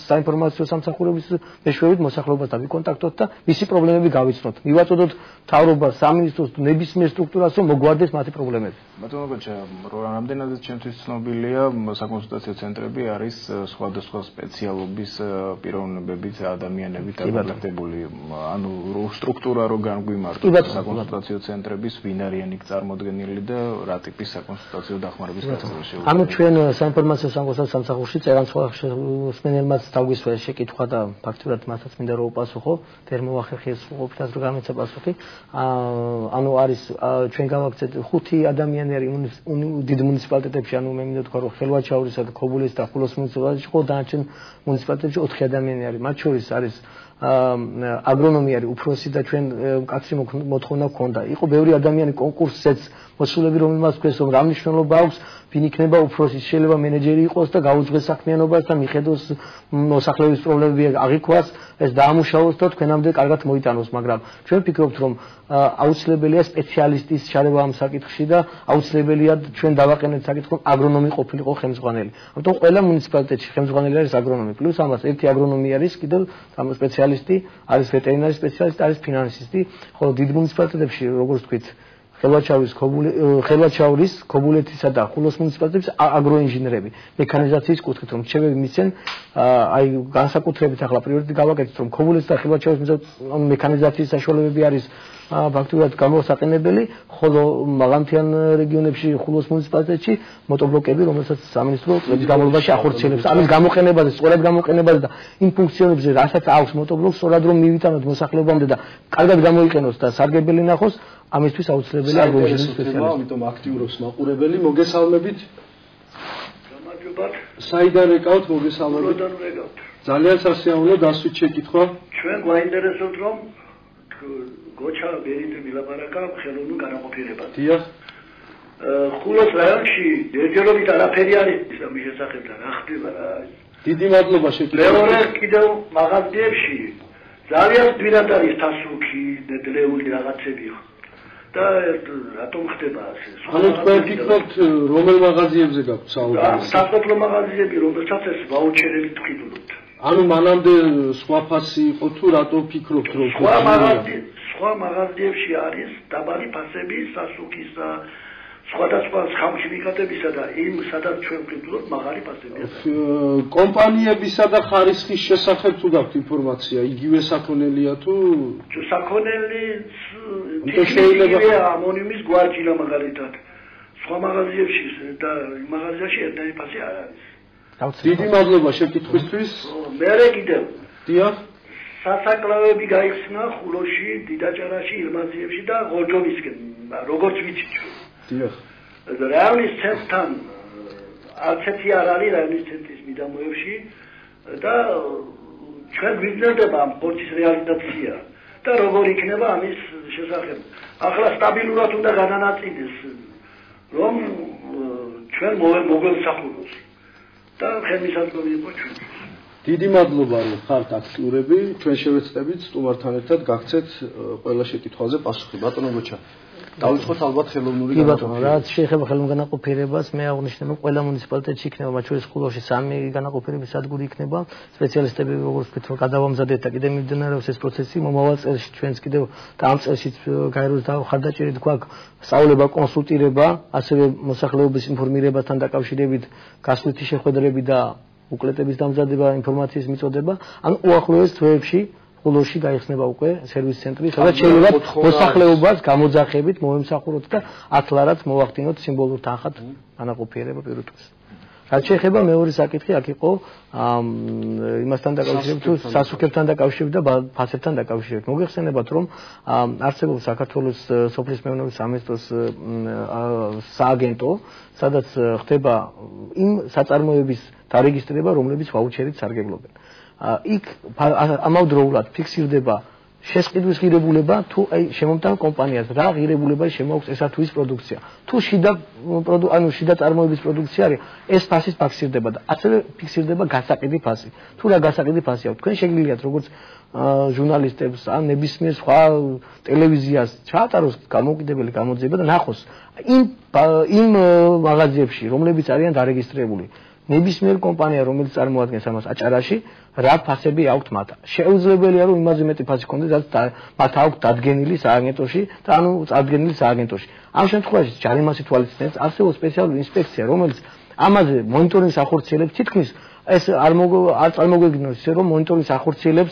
საინფორმაციო სამსახურების მეშვეობით მოსახლეობასთან ვიკონტაქტოთ და მისი პრობლემები გავიცნოთ. მივაწოდოთ მთავრობას, სამინისტროს, ნებისმიერ სტრუქტურას, რომ მოგვარდეს მათი პრობლემები. ბატონო გოჩა, რამდენადაც ჩემთვის ცნობილია, საკონსულტაციო ცენტრები არის სხვადასხვა სპეციალობის პიროვნებებით, ადამიანებით დაკავშირებული. ანუ სტრუქტურა რო განგვიმარტოთ საკონსულტაციო ცენტრების ვინ არიან იქ წარმოდგენილი და რა ტიპის საკონსულტაციო დახმარების გაცემა შეუძლია. ანუ ჩვენ საინფორმაციო სამსახურში წერან სხვა სპენელმაც დაგვისვა შეკითხვა და ფაქტურად მათაც მინდა რომ უპასუხო, თერმოვახერხეს ყოფილად რომ გამეცა პასუხი. ანუ არის ჩვენ გავაქცეთ 5 ადამიანი არის დიდ მუნიციპალიტეტებში, ანუ მე მინდა თქვა რომ ხელვაჩაურისა და ქობულეს და ხულოს მუნიციპალიტეტში ხო დანარჩენ მუნიციპალიტეტებში 4 ადამიანი არის. მათ შორის არის აგრონომი არის უფროსი და ჩვენ კაცრი მოთხოვნა გქონდა. იყო ბევრი ადამიანი კონკურსზეც მოსულები, რომელმაც ქვეს რომ რა მნიშვნელობა აქვს, ვინ იქნება უფროსი, შეიძლება მენეჯერი იყოს და გაუძღეს საქმიანობას და მიხედოს მოსახლეობის პრობლემები აღიქვას, ეს დაამუშავოს და თქვენამდე კარგად მოიტანოს, მაგრამ ჩვენ ვფიქრობთ, რომ აუცილებელია სპეციალისტის ჩარევა ამ საკითხში და აუცილებელია ჩვენ დავაყენოთ საკითხი, რომ აგრონომი ყოფილიყო ხელმძღვანელი. ამიტომ ყველა მუნიციპალიტეტში ხელმძღვანელი არის აგრონომი, პლუს ამას ერთი აგრონომი არის კიდევ ამ სპეციალისტი, არის ვეტერინარი სპეციალისტი, არის ფინანსისტი, ხოლო დიდ მუნიციპალიტეტებში, როგორც ვთქვით, ხელვაჩაურის, ქობულეთისა და ხულოს მუნიციპალიტეტებში აგროინჟინერები, მექანიზაციის კუთხით რომ რჩევები მისცენ, აი განსაკუთრებით ახლა პრიორიტეტი გავაკეთეთ, რომ ქობულეთის და ხელვაჩაურის მექანიზაციის საშუალებები არის ფაქტობრივად გამოსაყენებელი, ხოლო მაღალმთიან რეგიონებში, ხულოს მუნიციპალიტეტში მოტორბლოკები, რომელსაც სამინისტრო წლების განმავლობაში ახორციელებს. ამის გამოყენებაზე, სწორად გამოყენებაზე და იმ ფუნქციონებზე, რასაც აქვს მოტორბლოკს, სწორად რომ მივიტანოთ მოსახლეობამდე და კარგად გამოიყენოს და სარგებელი ნახოს, ამისთვის აუცილებელია აღორძინების სპეციალისტი. ამიტომ აქტიურობს მაყურებელი, მოგესალმებით. საიდან ეკავთ მოგესალმებით? ძალიან სასიამოვნო დასვით შეკითხვა. ჩვენ გვაინტერესებთ რომ გოჩა ბერიძე მილაპარაკა ხელოვნურ განაყოფიერებაზე. დიახ. ხულოს რაიონში ერთჯერობით არაფერი არის ამის შესახებ და რა ხდება რა. დიდი მადლობა შეკითხვა. მეორე კიდევ მაღაზიებში ძალიან ძვირად არის თასუქი, ნედლეული რაღაცები. და რატომ ხდება ასე? ანუ თქვენ ფიქრობთ რომელ მაღაზიებზე გაქვთ საუბარი? სასოფლო მაღაზიები, რომელსაც ეს ვაუჩერები თქვით. ანუ მანამდე სხვა ფასი იყო თუ რატო ფიქრობთ რომ სხვა მაღაზიებში არის დაბალი ფასები სასუქისა, სხვადასხვა ხამქიმიკატებისა და იმ სადაც ჩვენ ვფიქრობთ მაღალი ფასებია. კომპანიებისა და ხარისხის შესახებ თუ გაქვთ ინფორმაცია, იგივე საქონელია თუ საქონელი შეიძლება ამონიმის გვარჯილა მაგალითად. სხვა მაღაზიებში და მაღაზიაში ერთნაირი ფასი არ არის. დიდი მადლობა შეკითხვისთვის. მერე კიდევ. დიახ. სასაკლავები გაიხსნა ხულოში, დიდაჭარაში, ილმაზიებში და ღორჯოვისკენ, როგორც ვიცით ჩვენ. დიახ. რაიონის ცენტრთან არცეთი არ არის რაიონის ცენტრის მიდამოებში და ჩვენ გვიძნელდება ამ ხორცის რეალიზაცია და როგორ იქნება ამის შესახებ. ახლა სტაბილურად უნდა განანაწილდეს რომ ჩვენ მოგელსახუროს და ხელმისაწვდომი იყო ჩვენთვის. დიდი მადლობა რომ ხართ აქტიურები, ჩვენ შევეცდებით სტუმართან ერთად გაგცეთ ყველა შეკითხვაზე პასუხი. ბატონო გოჩა, დავიწყოთ ალბათ ხელოვნური განაყოფიერება. კი ბატონო, რაც შეეხება ხელოვნურ განაყოფიერებას, მე აღნიშნე რომ ყველა მუნიციპალიტეტში იქნება, მათ შორის ხულოში 3 განაყოფიერების სადგური იქნება, სპეციალისტები როგორც ვთქვით, რომ გადავამზადეთ და კიდევ მიმდინარეობს ეს პროცესი, მომავალ წელს ჩვენც კიდევ და ამ წელშიც გაეროს და ხარდაჭერით გვაქვს სწავლება, კონსულტირება, ასევე მოსახლეობის ინფორმირებასთან დაკავშირებით გასვლითი შეხვედრები და უკლეტების დამზადება, ინფორმაციის მიწოდება, ანუ უახლოეს თვეებში ხულოში გაიხსნება უკვე სერვის ცენტრი, სადაც შეიძლება მოსახლეობას გამოძახებით მოემსახუროთ და ათლარად მოვახდინოთ სიმბოლურ თანხად განაყოფიერება პირუტყვს. რაც შეეხება მეორე საკითხი, აქ იყო იმასთან დაკავშირებით თუ სასუქებთან დაკავშირებით და ფასებთან დაკავშირებით. მოგეხსენებათ, რომ არსებობს საქართველოს სოფლის მეურნეობის სამინისტროს სააგენტო, სადაც ხდება იმ საწარმოების დარეგისტრირება, რომლებიც ვაუჩერით სარგებლობენ. იქ ამავდროულად ფიქსირდება შესყიდვის ღირებულება თუ აი შემომტან კომპანიას რა ღირებულება შემოაქვს ესა თუ ის პროდუქცია. თუ შიდა წარმოების პროდუქცია არის, ეს ფასი ფიქსირდება და ასევე ფიქსირდება გასაყიდი ფასი. თუ რა გასაყიდი ფასი აქვს, თქვენ შეგიძლიათ როგორც ჟურნალისტებს ან ნებისმიერ სხვა ტელევიზიას ჩაატაროს გამოკიდებელი გამოძიება და ნახოს იმ მაღაზიებში, რომლებიც არიან დარეგისტრირებული. ნებისმიერ კომპანია, რომელიც წარმოადგენს ამას აჭარაში, რა ფასები აქვთ მათ. შეუძლებელია რომ იმაზე მეტი ფასი ქონდეს, რაც მათ აქვთ დადგენილი სააგენტოში და ანუ წარდგენილი სააგენტოში. ამ შემთხვევაში ჯარიმას ითვალისწინებს არსებობს სპეციალური ინსპექცია, რომელიც ამაზე მონიტორინგს ახორციელებს თითქმის ეს არ წარმოგვედგინოს ისე რომ მონიტორინგს ახორციელებს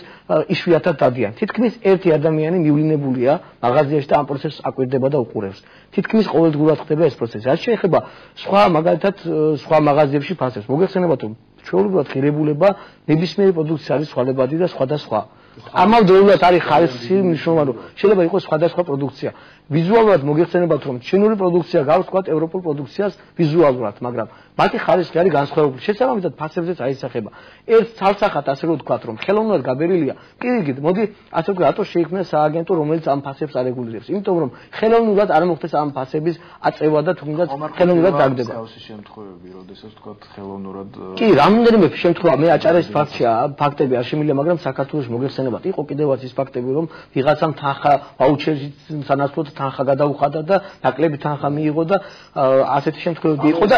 იშვიათად დადიან. თითქმის ერთი ადამიანი მივლინებულია მაღაზიაში და ამ პროცესს აკვირდება და უყურებს. თითქმის ყოველდღურად ხდება ეს პროცესი. რაც შეეხება სხვა მაგალითად სხვა მაღაზიებში ფასებს. მოგეხსენებათ რომ ჩვეულებრივად ღირებულება ნებისმიერი პროდუქცია არის სხვადებადი და სხვადასხვა. ამავდროულად არის ხარისხი მნიშვნელოვანი რომ შეიძლება იყოს სხვადასხვა პროდუქცია. ვიზუალურად მოგეხსენებათ რომ ჩინური პროდუქცია გავს თქვა ევროპულ პროდუქციას ვიზუალურად, მაგრამ მათი ხარისხი არის განსხვავებული. შესაბამისად ფასებზეც აისახება. ერთ ცალსახად ასე რომ ვთქვათ რომ ხელოვნურად გაბერილია, პირიქით, მოდი ასე ვთქვათ, რატო შეიქმნა სააგენტო, რომელიც ამ ფასებს არეგულირებს? იმიტომ რომ ხელოვნურად არ მოხდეს ამ ფასების აწევა და თუნდაც ხელოვნურად დაგდება. თავისი შემთხვევები, როდესაც ვთქვათ ხელოვნურად კი, რამდენიმე შემთხვევა მე აჭარის ფაქტები არ შემიძლია, მაგრამ საქართველოს მოგეხსენებათ, იყო კიდევაც ის ფაქტები, რომ ვიღაცამ თანხა ვაუჩერში სანაცვლოდ თანხა გადაუხადა და ნაკლები თანხა მიიღო და ასეთი შემთხვევები იყო და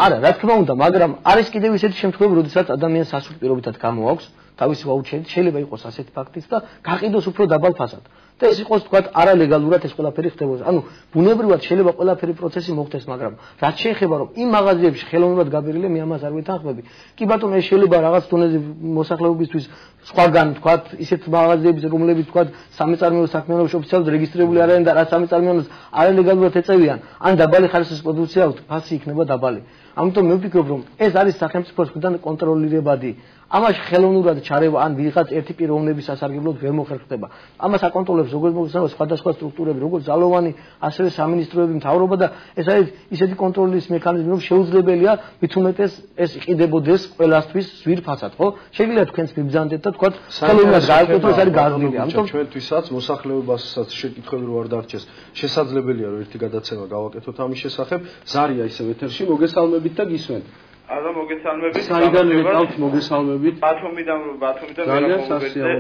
არა, რა თქმა უნდა, მაგრამ არის კიდევ ისეთი შემთხვევები, როდესაც ადამიანს სასურვ პირობითად გამოაქვს თავისი ვაუჩერი, შეიძლება იყოს ასეთი ფაქტიც და გაყიდოს უფრო დაბალ ფასად. და ეს იყოს თქვა არალეგალურად ეს ყველაფერი ხდებოდა. ანუ ბუნებრივად შეიძლება ყველაფერი პროცესი მოხდეს, მაგრამ რაც შეეხება რომ იმ მაღაზიებში ხელოვნურად გაბერილი მე ამას არ ვეთანხმები. კი ბატონო, ეს შეიძლება რაღაც დონეზე მოსახლეობისთვის სხვაგან თქვა ისეთ მაღაზიების რომლებიც თქვა სამეწარმეო საქმიანობაში ოფიციალურად რეგისტრირებული არიან და რაც სამეწარმეოს არალეგალურად ეწევიან, ან დაბალი ხარისხის პროდუქცია აქვს, ფასი იქნება დაბალი. ამიტომ მე ვფიქრობ, რომ ეს არის სახელმწიფოს მხრიდან კონტროლირებადი. ამაში ხელოვნურად ჩარევა ან ვიღაც ერთი პიროვნების სასარგებლოდ ვერ მოხერხდება. ამას აკონტროლებს როგორც მოგესალმებით სხვადასხვა სტრუქტურები, როგორც ძალოვანი, ასევე სამინისტროები, მთავრობა და ეს არის ისეთი კონტროლის მექანიზმი, რომ შეუძლებელია მით უმეტეს ეს იყიდებოდეს ყველასთვის ზვირფასად, ხო? შეიძლება თქვენც მიბრძანდეთ და თქვათ ხელოვნურად გააკეთოთ, ეს არის გაზრდილი. ამიტომ ჩვენთვისაც მოსახლეობასაც შეკითხვები რო არ დარჩეს, შესაძლებელია რომ ერთი გადაცემა გავაკეთოთ ამის შესახებ. ზარია ისევ ეთერში, მოგესალმებით და გისმენთ. არა მოგესალმებით. საიდან ვიყავთ მოგესალმებით? ბათუმიდან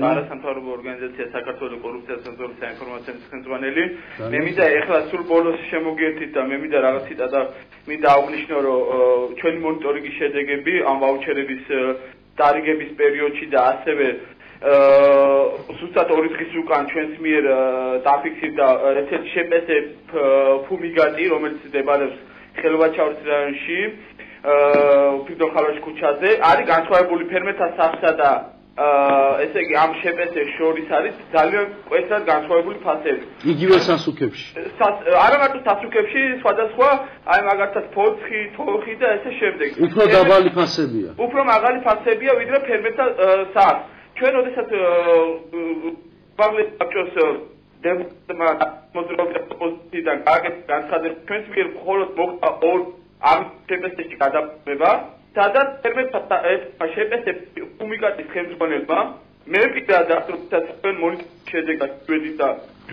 არასამთავრობო ორგანიზაცია საქართველოს კორუფციის ცენტრის საინფორმაციო ხელმძღვანელი. მე მინდა ეხლა სულ ბოლოს შემოგიერთით და მე მინდა რაღაც ციტა და მინდა აღვნიშნო რომ ჩვენი მონიტორინგის შედეგები ამ ვაუჩერების დარიგების პერიოდში და ასევე ზუსტად 2 დღის უკან ჩვენს მიერ დაფიქსირდა ესეთი შეპესე ფუმიგატი, რომელიც მდებარეობს ხელვაჩაურის რაიონში. ფიქდო ხალაშ ქუჩაზე არის განსხვავებული ფერმერთა სახლსა და ესე იგი ამ შეპესეს შორის არის ძალიან მკვეთრად განსხვავებული ფასები. იგივე სასუქებში. არა მარტო სასუქებში, სხვადასხვა აი მაგალითად ფოცხი, თოხი და ესე შემდეგ. უფრო დაბალი ფასებია. უფრო მაღალი ფასებია ვიდრე ფერმერთა სახლს. ჩვენ ოდესაც ბაღლებს დემონსტრაცია პოზიციიდან განცხადებს ჩვენს მიერ მხოლოდ მოხდა ამ შეპესებში გადაბმება, სადაც ფერმერთა შეპესების ფუმიგატის ხელმძღვანელმა მე პირადად თქვენ მონიტორინგის შედეგად ვედი და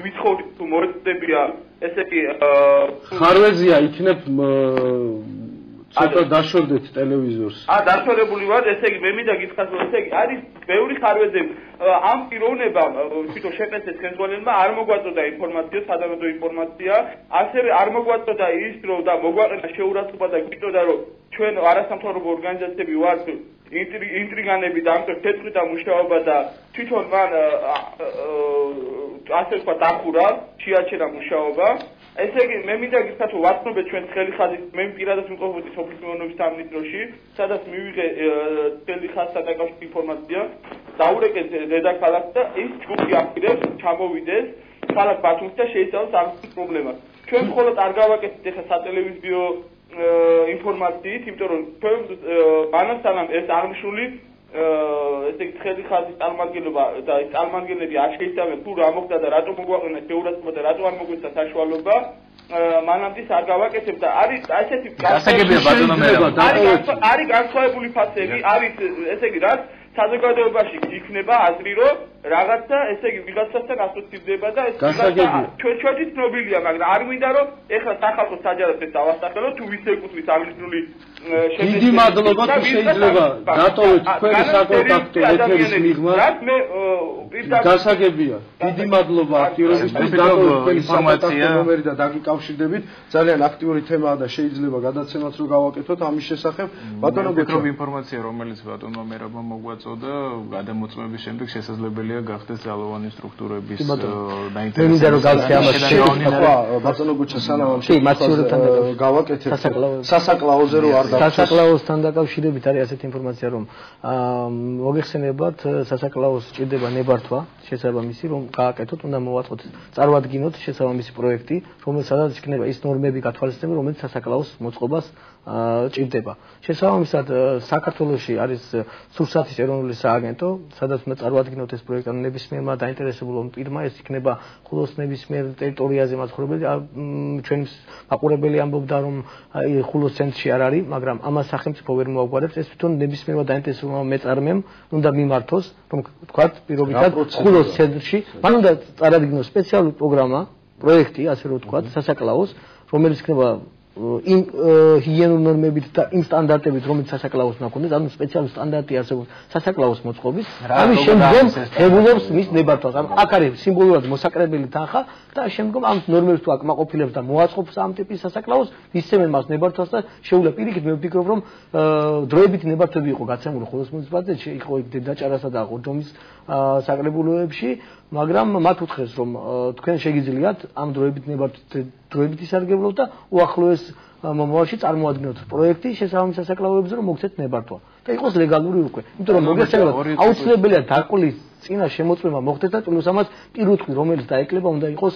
ვიცხოვდი თუ მოეწებია ესე იგი ხარვეზია იქნებ ცოტა დაშორდეთ ტელევიზორს. დაშორებული ვარ, ესე იგი მე მინდა გითხრათ რომ ესე იგი არის ბევრი ხარვეზები ამ პიროვნებამ თვითონ შეპესეს ხელმძღვანელმა არ მოგვაწოდა ინფორმაცია, სადავო ინფორმაცია, ასევე არ მოგვაწოდა ის რომ და მოგვაყენა შეურაცხყოფა და გვიტყოდა რომ ჩვენ არასამთავრობო ორგანიზაციები ვართ ინტრიგანები და ამიტომ თეთრითა მუშაობა და თვითონ მან ასე ვთქვა დახურა, შეაჩერა მუშაობა. ესე იგი მე მინდა გითხრათ რომ ვაცნობეთ ჩვენ ხელი ხაზით მე პირადად ვიმყოფოდი სოფლის მეურნეობის სამინისტროში, სადაც მივიღე ხელი ხაზთან დაკავშირებით ინფორმაცია, დაურეკეთ დედაქალაქს და ის ჯგუფი აპირებს ჩამოვიდეს ქალაქ ბათუმს და შეისწავლოს ამ პრობლემას. ჩვენ მხოლოდ არ გავაკეთეთ ეხლა სატელევიზიო ინფორმაციით, იმიტომ რომ ჩვენ მანასთანამ ეს აღნიშნული ესე იგი ხელი ხაზის წარმომადგენლობა და ეს წარმომადგენლები არ შეისწავლენ თუ რა მოხდა და რატომ მოგვაყენა შეურაცხყოფა და რატომ არ მოგვეცა საშუალება მანამდე არ გავაკეთებ და არის ასეთი გასაგებია ბატონო მე არის განსხვავებული ფასები, არის ესე იგი რაც საზოგადოებაში იქნება აზრი რომ რაღაცა ესე იგი ვიღაცასთან ასოცირდება და ეს ჩვენთვის ცნობილია, მაგრამ არ მინდა რომ ეხლა სახალხო საჯაროდ ეს დავასახელო თუ ვის ეკუთვნის აღნიშნული დიდი მადლობა თუ შეიძლება დატოვეთ თქვენი საკონტაქტო ეთერის მიღმა. გასაგებია. დიდი მადლობა აქტიურობისთვის დატოვეთ თქვენი ინფორმაცია ნომერი და დაგიკავშირდებით. ძალიან აქტიური თემაა და შეიძლება გადაცემაც რო გავაკეთოთ ამის შესახებ. ბატონო გეკრობ ინფორმაცია რომელიც ბატონო მერაბა მოგვაწოდა გადამოწმების შემდეგ შესაძლებელია გახდეს ძალოვანი სტრუქტურების დაინტერესება. ბატონო გუჩა სანამ გავაკეთეთ სასაკლაოზე რო არ სასაკლაოსთან დაკავშირებით არის ასეთი ინფორმაცია რომ მოგეხსენებათ სასაკლაოს ჭირდება ნებართვა შესაბამისი რომ გააკეთოთ უნდა მოვაწყოთ წარმოადგინოთ შესაბამისი პროექტი რომელსაც იქნება ის ნორმები გათვალისწინებელები რომელიც სასაკლაოს მოწყობას ჭირდება. შესაბამისად საქართველოში არის სურსათის ეროვნული სააგენტო, სადაც უნდა წარმოადგინოთ ეს პროექტი, ნებისმიერმა დაინტერესებულ პირმა ეს იქნება ხულოს ნებისმიერ ტერიტორიაზე მაცხოვრებელი, ჩვენ მაყურებელი ამბობდა რომ ხულოს ცენტრში არ არის, მაგრამ ამას სახელმწიფო ვერ მოაგვარებს, ეს თვითონ ნებისმიერმა დაინტერესებულმა მეწარმემ უნდა მიმართოს, რომ თქვათ პირობითად ხულოს ცენტრში, მან უნდა წარადგინოს სპეციალური პროგრამა, პროექტი, ასე რომ ვთქვათ, სასაკლაოს, რომელიც იქნება იმ ჰიგიენურ ნორმებით და იმ სტანდარტებით, რომელიც სასაკლაოს უნდა ქონდეს, ანუ სპეციალური სტანდარტი არსებობს სასაკლაოს მოწყობის. ამის შემდგომ რეგულობს მის ნებართვას. ანუ აქ არის სიმბოლურად მოსაკრებელი თანხა და შემდგომ ამ ნორმებს თუ აკმაყოფილებს და მოაწყობს ამ ტიპის სასაკლაოს, ისევენ მას ნებართვას და შეუძლია პირიქით მე ვფიქრობ, რომ დროებითი ნებართვები იყო გაცემული ხულოს მუნიციპალიტეტში, იყო იქ დედაჭარასა და ყორჯომის საკრებულოებში, მაგრამ მათ უთხრეს, რომ თქვენ შეგიძლიათ ამ დროებით ისარგებლოთ და უახლოეს მომავალში წარმოადგინოთ პროექტი შესაბამის სასაკლაოებზე, რომ მოგცეთ ნებართვა და იყოს ლეგალური უკვე. იმიტომ რომ მოგესალმებით, აუცილებელია დაკვლის წინა შემოწმება მოხდეს და პლუს ამას პირუტყვი, რომელიც დაეკლება, უნდა იყოს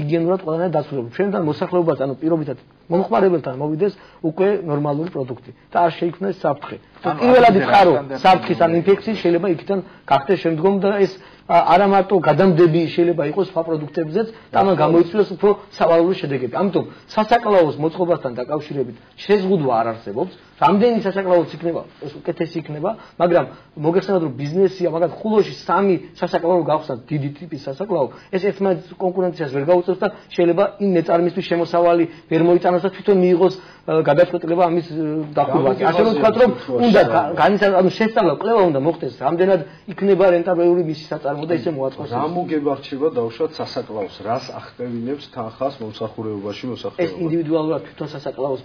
ჰიგიენურად ყველანაირად დასრულებული. ჩვენთან მოსახლეობას, ანუ პირობითად მომხმარებელთან მოვიდეს უკვე ნორმალური პროდუქტი და არ შეიქმნას საფრთხე. პირველად იწყარო საფრთხის ან ინფექციის შეიძლება იქიდან გახდეს შემდგომ და ეს არა მარტო გადამდები შეიძლება იყოს სხვა პროდუქტებზეც და ამან გამოიწვიოს უფრო სავალალო შედეგები. ამიტომ სასაკლაოს მოწყობასთან დაკავშირებით შეზღუდვა არ არსებობს. რამდენი სასაკლაოც იქნება, ეს უკეთესი იქნება, მაგრამ მოგეხსენებათ რომ ბიზნესია, მაგათ ხულოში 3 სასაკლაო გავხსნათ დიდი ტიპის სასაკლაო, ეს ერთმანეთს კონკურენციას ვერ გაუწევს და შეიძლება იმ მეწარმისთვის შემოსავალი ვერ მოიტანოს და თვითონ მიიღოს გადაწყვეტილება ამის დახურვა. ასე რომ ვთქვათ რომ უნდა განსაზღვროს შესწავლა კვლევა უნდა მოხდეს, რამდენად იქნება რენტაბელური მისი საწარმო და ისე მოაწყოს. რა მოგება რჩება დავუშვათ სასაკლაოს, რას ახდევინებს თანხას მომსახურებაში მოსახლეობა. ეს ინდივიდუალურად თვითონ სასაკლაოს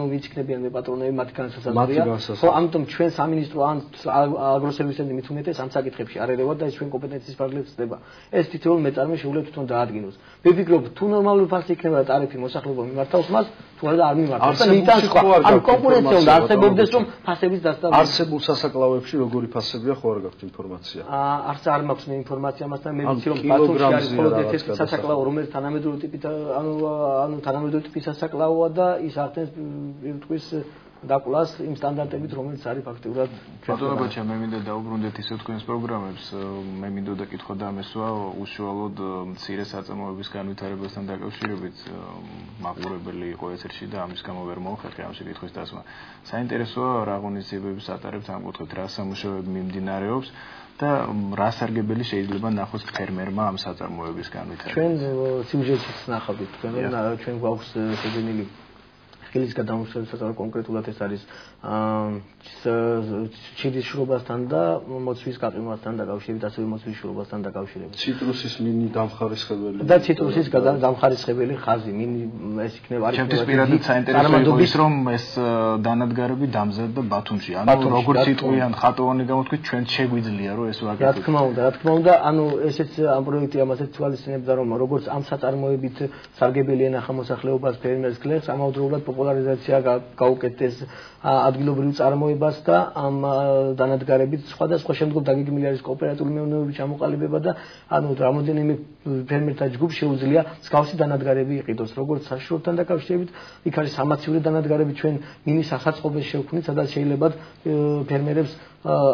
ვინც იქნებიან მეპატრონები მათი განსაზღვრია. ხო, ამიტომ ჩვენ სამინისტრო ან აგროსერვისები მით უმეტეს ამ საკითხებში არ ერევა და ეს ჩვენ კომპეტენციის ფარგლებს ხდება. ეს თითოეულ მეწარმე შეუძლია თვითონ დაადგინოს. მე ვფიქრობ თუ ნორმალური ფასი იქნება ტარიფი მოსახლეობა მიმართავს მას, თუ არა არ მიმართავს. ანუ კონკურენცია უნდა არსებობდეს რომ ფასების დასწავლება. არსებულ სასაკლაოებში როგორი ფასებია ხო არ გაქვთ ინფორმაცია? არ მაქვს მე ინფორმაცია მასთან მე ვიცი რომ ბათუმში არის მხოლოდ ერთ-ერთი სასაკლაო რომელიც თანამედროვე ტიპის ანუ თანამედროვე ტიპის სასაკლაოა და ის ახდენს თქვის დაკვლას იმ სტანდარტებით რომელიც არის ფაქტიურად ბატონებაჩა მე მინდა დაუბრუნდეთ ისე თქვენს პროგრამებს მე მინდოდა კითხვა დამესვა უშუალოდ მცირე საწარმოების განვითარებასთან დაკავშირებით მაყურებელი იყო ეთერში და ამის გამო ვერ მოხერხე ამ შეკითხვის დასმა საინტერესოა რა ღონისძიებებს ატარებთ ამ კუთხით რა სამუშაოები მიმდინარეობს და რა სარგებელი შეიძლება ნახოს ფერმერმა ამ საწარმოების განვითარებაში ჩვენ სიუჟეტშიც ნახავთ თქვენ რომ ჩვენ გვაქვს შეძენილი ხილის გადამუშავება კონკრეტულად ეს არის ჩიდის შრობასთან და მოცვის გაყინვასთან დაკავშირებით, ასევე მოცვის შრობასთან დაკავშირებით. ციტრუსის მინი დამხარისხებელი და ციტრუსის დამხარისხებელი ხაზი, მინი ეს იქნება არის. ჩემთვის პირადად საინტერესო ის რომ ეს დანადგარები დამზადდა ბათუმში. ანუ როგორც იტყვიან ხატოვანი გამოთქვით, ჩვენ შეგვიძლია რომ ეს ვაკეთოთ. რა თქმა უნდა, ანუ ესეც ამ პროექტი ამასაც თვალისწინებდა რომ როგორც ამ საწარმოებით სარგებელი ენახა მოსახლეობას ფერმერს კლერს, ამავდროულად პოპულარიზაცია გაუკეთეს ადგილობრივ წარმოებას და ამ დანადგარებით სხვადასხვა შემდგომ დაგეგმილი არის კოოპერატიული მეურნეობის ჩამოყალიბება და ანუ რამოდენიმე ფერმერთა ჯგუფს შეუძლია მსგავსი დანადგარები იყიდოს როგორც საშუალებთან დაკავშირებით იქ არის სამაციური დანადგარები ჩვენ მინის ასაწყობეს შევქმნით სადაც შეიძლება ფერმერებს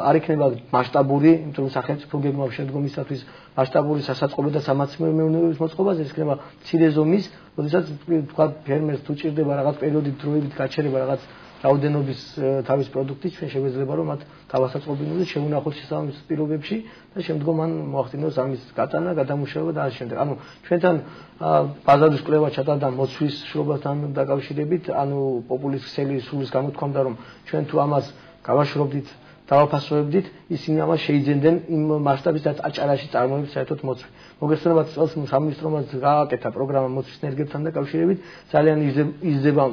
არ იქნება მასშტაბური იმიტომ რომ სახელმწიფო გეგმავს შემდგომისათვის მასშტაბური სასაწყობე და სამაციური მეურნეობის მოწყობაზე ეს იქნება მცირე ზომის როდესაც თქვა ფერმერს თუ ჭირდება რაღაც პერიოდით დროებით გაჩერება რაღაც რაოდენობის თავის პროდუქტის ჩვენ შეგვეძლება რომ მათ თავასაწყობინოზე შეუნახოთ შესაბამის პირობებში და შემდგომ ან მოახდინოს ამის გატანა, გადამუშავება და ასე შემდეგ. ანუ ჩვენთან ბაზარის კვლევა ჩატარდა მოცვის შრობასთან დაკავშირებით, ანუ პოპულისტ ქსელი სულის გამოთქვამდა რომ ჩვენ თუ ამას გავაშრობდით დავაფასოებდით, ისინი ამას შეიძენდნენ იმ მასშტაბისაც აჭარაში წარმოებს საერთოდ მოცვი. მოგესწრებათ წელს სამინისტრომაც გააკეთა პროგრამა მოცვის ენერგიასთან დაკავშირებით, ძალიან იზრდება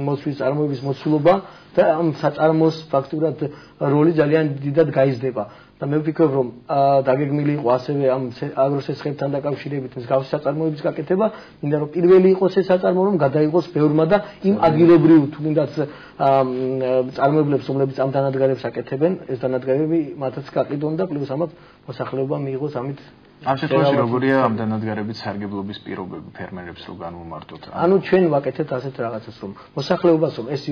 მოცვის წარმოების მოცულობა და ამ საწარმოს ფაქტურად როლი ძალიან დიდად გაიზრდება. და მე ვფიქრობ რომ დაგეგმილი იყო ასევე ამ აგროსესხებთან დაკავშირებით მსგავსი საწარმოების გაკეთება, მინდა რომ პირველი იყოს ეს საწარმო რომ გადაიღოს ბევრმა და იმ ადგილობრივ თუნდაც წარმოებლებს რომლებიც ამ დანადგარებს აკეთებენ, ეს დანადგარები მათაც გაყიდონ და პლუს ამათ მოსახლეობა მიიღოს ამით ამ შემთხვევაში როგორია ამ დანადგარების სარგებლობის პირობები ფერმერებს რო განვმარტოთ? ანუ ჩვენ ვაკეთებთ ასეთ რაღაცას რომ მოსახლეობას რომ ეს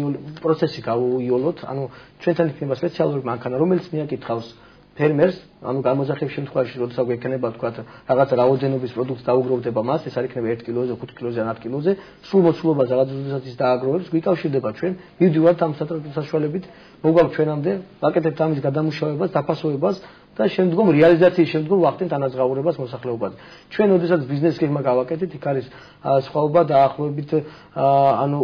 პროცესი გავუიოლოთ, ანუ ჩვენთან იქნება სპეციალური მანქანა რომელიც მიაკითხავს ფერმერს, ანუ გამოძახების შემთხვევაში, როდესაც გვექნება თქვა რაღაც რაოდენობის პროდუქტს დაუგროვდება მას, ეს არ იქნება 1 კილოზე, 5 კილოზე, 10 კილოზე, სრულ მოცულობას რაღაც როდესაც ის დააგროვებს, გვიკავშირდება ჩვენ, მივდივართ ამ სატრანსპორტო საშუალებით, მოგვალ ჩვენამდე, ვაკეთებთ ამის გადამუშავებას, დაფასოებას და შემდგომ რეალიზაციის შემდგომ ვახდენთ ანაზღაურებას მოსახლეობაზე. ჩვენ როდესაც ბიზნეს გეგმა გავაკეთეთ, იქ არის სხვაობა დაახლოებით ანუ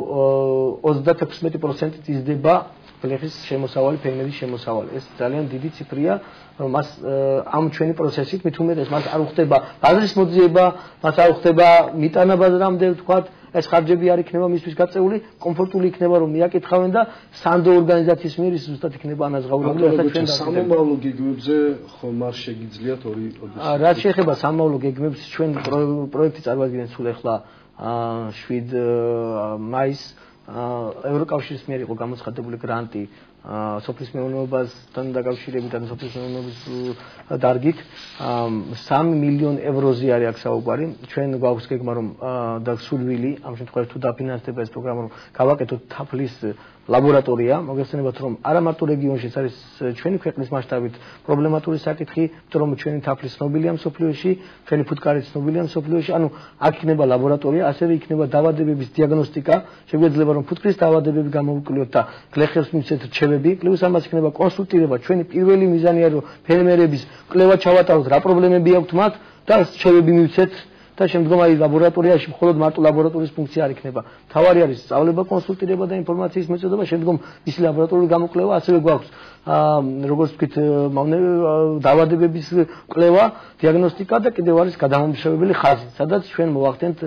36%-ით იზრდება ფლეხის შემოსავალი, ფერმერის შემოსავალი. ეს ძალიან დიდი ციფრია, რომ მას ამ ჩვენი პროცესით მით უმეტეს მას არ უხდება ბაზრის მოძიება, მას არ უხდება მიტანა ბაზრამდე, ვთქვათ, ეს ხარჯები არ იქნება მისთვის გაწეული, კომფორტული იქნება რომ მიაკითხავენ და სანდო ორგანიზაციის მიერ ის ზუსტად იქნება ანაზღაურებული, რასაც ჩვენ სამომავლო გეგმებზე ხომ არ შეგიძლიათ ორი რაც შეეხება სამომავლო გეგმებს, ჩვენ პროექტი წარმოადგენს სულ ახლა 7 მაისს ევროკავშირის მიერ იყო გამოცხადებული გრანტი სოფლის მეურნეობასთან დაკავშირებით და სოფლის მეურნეობის დარგით 3 მილიონ ევროზე არის აქ საუბარი. ჩვენ გვაქვს გეგმა რომ და სულვილი ამ შემთხვევაში თუ დაფინანსდება ეს პროგრამა რომ გავაკეთოთ თაფლის ლაბორატორია, მოგეხსენებათ რომ არა მარტო რეგიონში ეს არის ჩვენი ქვეყნის მასშტაბით პრობლემატური საკითხი, იმიტომ რომ ჩვენი თაფლი ცნობილია მსოფლიოში, ჩვენი ფუტკარი ცნობილია მსოფლიოში, ანუ აქ იქნება ლაბორატორია, ასევე იქნება დაავადებების დიაგნოსტიკა, შეგვეძლება რომ ფუტკრის დაავადებები გამოვიკვლიოთ და გლეხებს მივცეთ რჩევები, პლუს ამას იქნება კონსულტირება, ჩვენი პირველი მიზანია რომ ფერმერების კვლევა ჩავატაროთ, რა პრობლემები აქვთ მათ და რჩევები მივცეთ და შემდგომ აი ლაბორატორიაში მხოლოდ მარტო ლაბორატორიის ფუნქცია არ იქნება. თავარი არის სწავლება, კონსულტირება და ინფორმაციის მეწოდება, შემდგომ მისი ლაბორატორიული გამოკვლევა, ასევე გვაქვს როგორც ვთქვით, დაავადებების კვლევა, დიაგნოსტიკა და კიდევ არის გადამამუშავებელი ხაზი, სადაც ჩვენ მოვახდენთ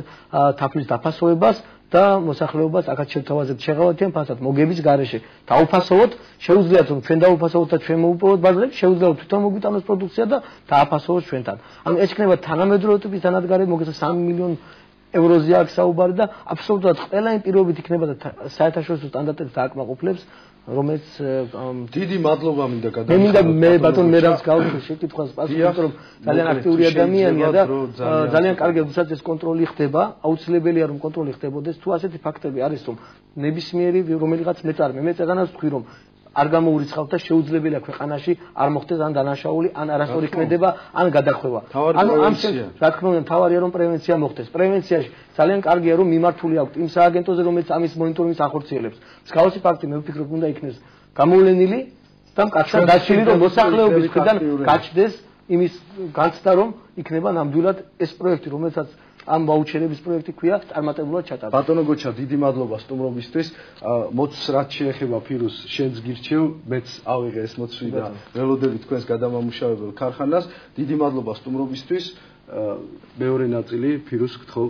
თაფლის დაფასოებას და მოსახლეობას აქაც შევთავაზებთ შეღავათიან ფასად მოგების გარეშე. დაუფასოვოთ, შეუძლიათ რომ ჩვენ დაუფასოვოთ და ჩვენ მოუპოვოთ ბაზრები, შეუძლიათ თვითონ მოგვიტანოს პროდუქცია და დააფასოვოთ ჩვენთან. ანუ ეს იქნება თანამედროვე ტიპის დანადგარები, მოგესალმებით 3 მილიონ ევროზე აქ საუბარი და აბსოლუტურად ყველა იმ პირობებით იქნება და საერთაშორისო სტანდარტებს დააკმაყოფილებს, რომელიც დიდი მადლობა მინდა გადაგიხადოთ. მე ბატონ მერანს გავუშვი შეკითხვას პასუხი, რომ ძალიან აქტიური ადამიანია და ძალიან კარგი უცად ეს კონტროლი ხდება, აუცილებელია რომ კონტროლი ხდებოდეს. თუ ასეთი ფაქტები არის, რომ ნებისმიერი რომელიღაც მეწარმე, მე წეგანას ვთქვი რომ არ გამოურიცხავთ და შეუძლებელია ქვეყანაში არ მოხდეს ან დანაშაული, ან არასწორი ქმედება, ან გადახვევა. ანუ ამ რა თქმა უნდა, თავარია რომ პრევენცია მოხდეს. პრევენციაში ძალიან კარგია რომ მიმართული აქვს იმ სააგენტოზე, რომელიც ამის მონიტორინგს ახორციელებს. მსგავსი ფაქტი მე ვფიქრობ უნდა იქნეს გამოვლენილი და მკაცრად დაშლილი რომ მოსახლეობის მხრიდან გაჩნდეს იმის განცდა რომ იქნება ნამდვილად ეს პროექტი, რომელსაც ამ ვაუჩერების პროექტი ქვია, წარმატებულად ჩატარდა. ბატონო გოჩა, დიდი მადლობა სტუმრობისთვის. მოც რაც შეეხება ფირუს, შენს გირჩევ, მეც ავიღე ეს მოცვი და ველოდები თქვენს გადამამუშავებელ ქარხანას. დიდი მადლობა სტუმრობისთვის. მეორე ნაწილი ფირუს გთხოვ.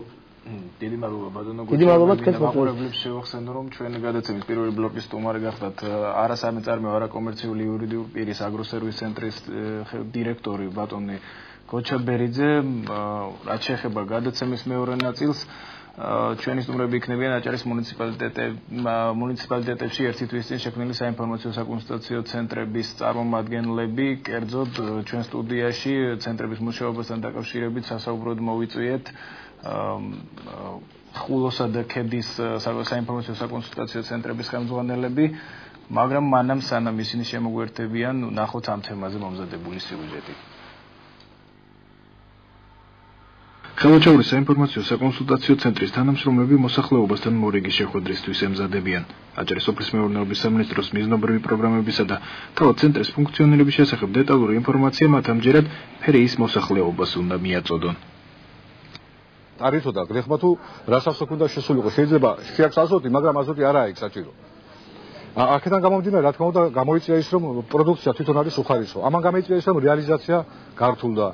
დიდი მადლობა ბატონო გოჩა. დიდი მადლობა თქვენს მაყურებლებს შევახსენო რომ ჩვენი გადაცემის პირველი ბლოკის სტუმარი გახდათ არასამეწარმეო არაკომერციული იურიდიული პირის აგროსერვის ცენტრის დირექტორი ბატონი გოჩა ბერიძე. რაც შეეხება გადაცემის მეორე ნაწილს, ჩვენი სტუმრები იქნებიან აჭარის მუნიციპალიტეტებში ერთი თვის წინ შექმნილი საინფორმაციო საკონსულტაციო ცენტრების წარმომადგენლები. კერძოდ ჩვენ სტუდიაში ცენტრების მუშაობასთან დაკავშირებით სასაუბროდ მოვიწვიეთ ხულოსა და ქედის საინფორმაციო საკონსულტაციო ცენტრების ხელმძღვანელები, მაგრამ მანამ სანამ ისინი შემოგვერთებიან, ნახოთ ამ თემაზე მომზადებული სიუჟეტი. ხელმოჩაურის საინფორმაციო საკონსულტაციო ცენტრის თანამშრომლები მოსახლეობასთან მორიგის შეხვედრისთვის ემზადებიან. აჭარის სოფლის მეურნეობის სამინისტროს მიზნობრივი პროგრამებისა და თავად ცენტრის ფუნქციონირების შესახებ დეტალური ინფორმაცია მათ ამჯერად ფერეის მოსახლეობას უნდა მიაწოდონ. არითო და გლეხმა თუ რასაც უნდა შესულიყო, შეიძლება შეაქს აზოტი, მაგრამ აზოტი არაა იქ საჭირო. აქედან გამომდინარე, რა თქმა უნდა, გამოიწვია ის, რომ პროდუქცია თვითონ არის უხარისო. ამან გამოიწვია ის, რომ რეალიზაცია გართულდა.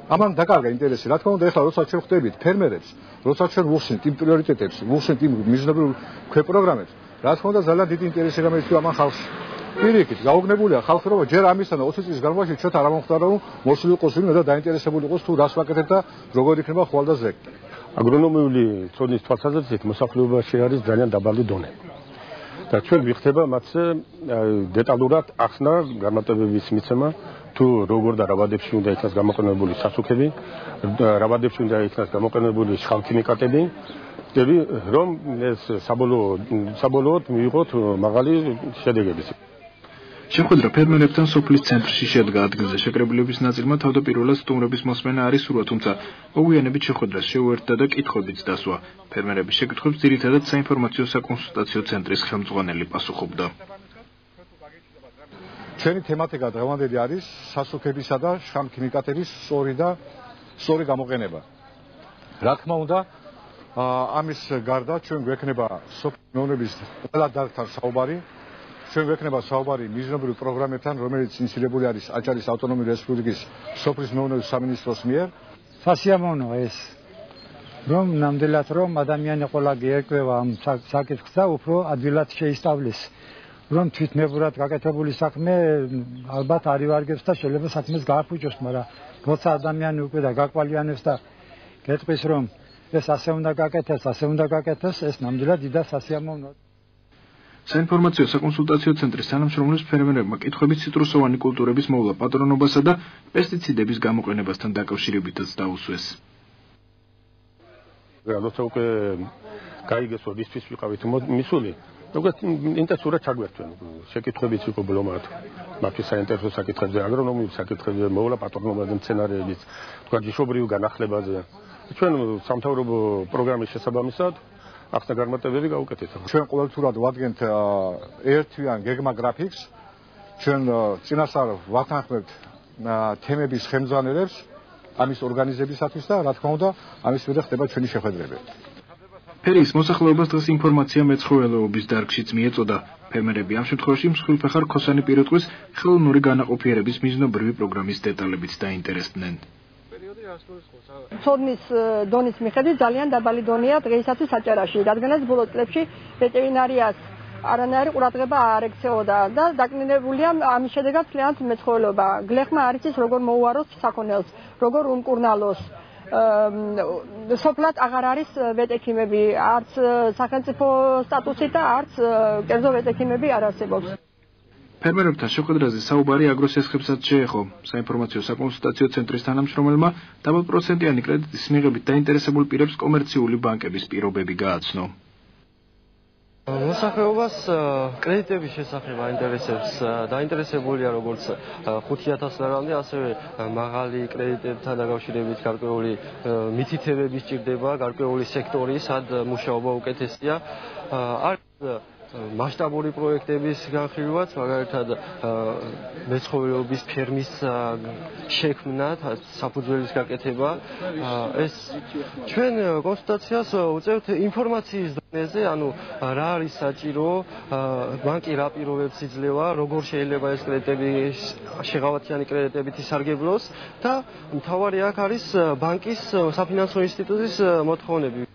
ამან დაკარგა ინტერესი. რა თქმა უნდა, ეხლა როცა ჩვენ ხვდებით ფერმერებს, როცა ჩვენ ვუხსნით იმ პრიორიტეტებს, ვუხსნით იმ მიზნობრივ ქვეპროგრამებს, რა თქმა უნდა, ძალიან დიდი ინტერესი გამოიწვია ამან ხალხში. პირიქით, გაუგნებულია ხალხი, რომ ჯერ ამისთან 20 წლის განმავლობაში ჩვენ არ ამომხდარა, რომ მოსული იყოს ვინმე და დაინტერესებული იყოს თუ რას ვაკეთებ და როგორ იქნება ხვალდაზრე. აგრონომიული ცოდნის თვალსაზრისით მოსახლეობაში არის ძალიან დაბალი დონე. და ჩვენ ვიხდება მათზე დეტალურად ახსნა განმარტებების მიცემა თუ როგორ და რა ვადებში უნდა იქნას გამოყენებული სასუქები, რა ვადებში უნდა იქნას გამოყენებული შხამქიმიკატები, რომ ეს საბოლოოდ მიიღოთ მაღალი შედეგები. შეხვედრა ფერმერებთან სოფლის ცენტრში შედგა. ადგილზე შეკრებილების ნაწილმა თავდაპირველად სტუმრების მოსმენა არ ისურვა, თუმცა მოგვიანებით შეხვედრას შეუერთდა და კითხვებიც დასვა. ფერმერების შეკითხვებს ძირითადად საინფორმაციო საკონსულტაციო ცენტრის ხელმძღვანელი პასუხობდა. ჩვენი თემატიკა დღევანდელი არის სასუქებისა და შხამქიმიკატების სწორი გამოყენება. რა თქმა უნდა, ამის გარდა ჩვენ გვექნება სოფლის მეურნეობის ყველა დარგთან საუბარი. ჩვენ გვექნება საუბარი მიზნობრივ პროგრამებთან, რომელიც ინიცირებული არის აჭარის ავტონომიური რესპუბლიკის სოფლის მეურნეობის სამინისტროს მიერ. სასიამოვნოა ეს, რომ ნამდვილად რომ ადამიანი ყველა გიერკვევა ამ საკითხს და უფრო ადვილად შეისწავლის, რომ თვითნებურად გაკეთებული საქმე ალბათ არ ივარგებს და შეიძლება საქმეს გააფუჭოს, მაგრამ როცა ადამიანი უკვე და გაკვალიანებს და გეტყვის, რომ ეს ასე უნდა გაკეთდეს, ეს ნამდვილად დიდ და სასიამოვნოა. საინფორმაციო საკონსულტაციო ცენტრის თანამშრომლებს ფერმერებმა კითხვები ციტრუსოვანი კულტურების მოვლა პატრონობასა და პესტიციდების გამოყენებასთან დაკავშირებითაც დაუსვეს. როცა უკვე გაიგეს რომ ისთვის ვიყავით მისული უკვე ინტენსიურად ჩაგვერთვენ შეკითხვებიც იყო ბლომად მათთვის საინტერესო საკითხებზე აგრონომიულ საკითხებზე მოვლა პატრონობაზე მცენარეების თქვა ჯიშობრივ განახლებაზე ჩვენ სამთავრობო პროგრამის შესაბამისად ახლა განმარტებები გავუკეთეთ. ჩვენ ყოველთურად ვადგენთ ერთვიან გეგმა გრაფიკს. ჩვენ წინასწარ ვათანხმებთ თემების ხელმძღვანელებს ამის ორგანიზებისათვის და რა თქმა უნდა ამის მერე ხდება ჩვენი შეხვედრები. ფერის მოსახლეობას დღეს ინფორმაცია მეცხოველეობის დარგშიც მიეწოდა. ფერმერები ამ შემთხვევაში მსხვილფეხარ ქოსანი პირუტყვის ხელოვნური განაყოფიერების მიზნობრივი პროგრამის დეტალებით დაინტერესდნენ. ცოდნის დონის მიხედვით ძალიან დაბალი დონეა დღეისათვის საჭარაში, რადგანაც ბოლო წლებში ვეტერინარიას არანაირი ყურადღება არ ექცეოდა და დაკნინებულია ამის შედეგად მთლიანად მეცხოველეობა. გლეხმა არ იცის როგორ მოუაროს საქონელს, როგორ უმკურნალოს. სოფლად აღარ არის ვეტექიმები, არც სახელმწიფო სტატუსით და არც კერძო ვეტექიმები არ არსებობს. ფერმერებთან შეხვედრაზე საუბარი აგროსესხებსაც შეეხო. საინფორმაციო საკონსულტაციო ცენტრის თანამშრომელმა დაბალპროცენტიანი კრედიტის მიღებით დაინტერესებულ პირებს კომერციული ბანკების პირობები გააცნო. მოსახლეობას კრედიტების შესახებ აინტერესებს დაინტერესებულია როგორც 5000 ლარამდე, ასევე მაღალი კრედიტებთან დაკავშირებით გარკვეული მითითებები სჭირდება, გარკვეული სექტორი, სად მუშაობა უკეთესია. მასშტაბური პროექტების განხილვაც, მაგალითად მეცხოველეობის ფერმის შექმნა, საფუძვლის გაკეთება. ეს ჩვენ კონსულტაციას უწევთ ინფორმაციის დონეზე, ანუ რა არის საჭირო, ბანკი რა პირობებს იძლევა, როგორ შეიძლება ეს კრედიტები შეღავათიანი კრედიტებით ისარგებლოს და მთავარი აქ არის ბანკის საფინანსო ინსტიტუტის მოთხოვნები.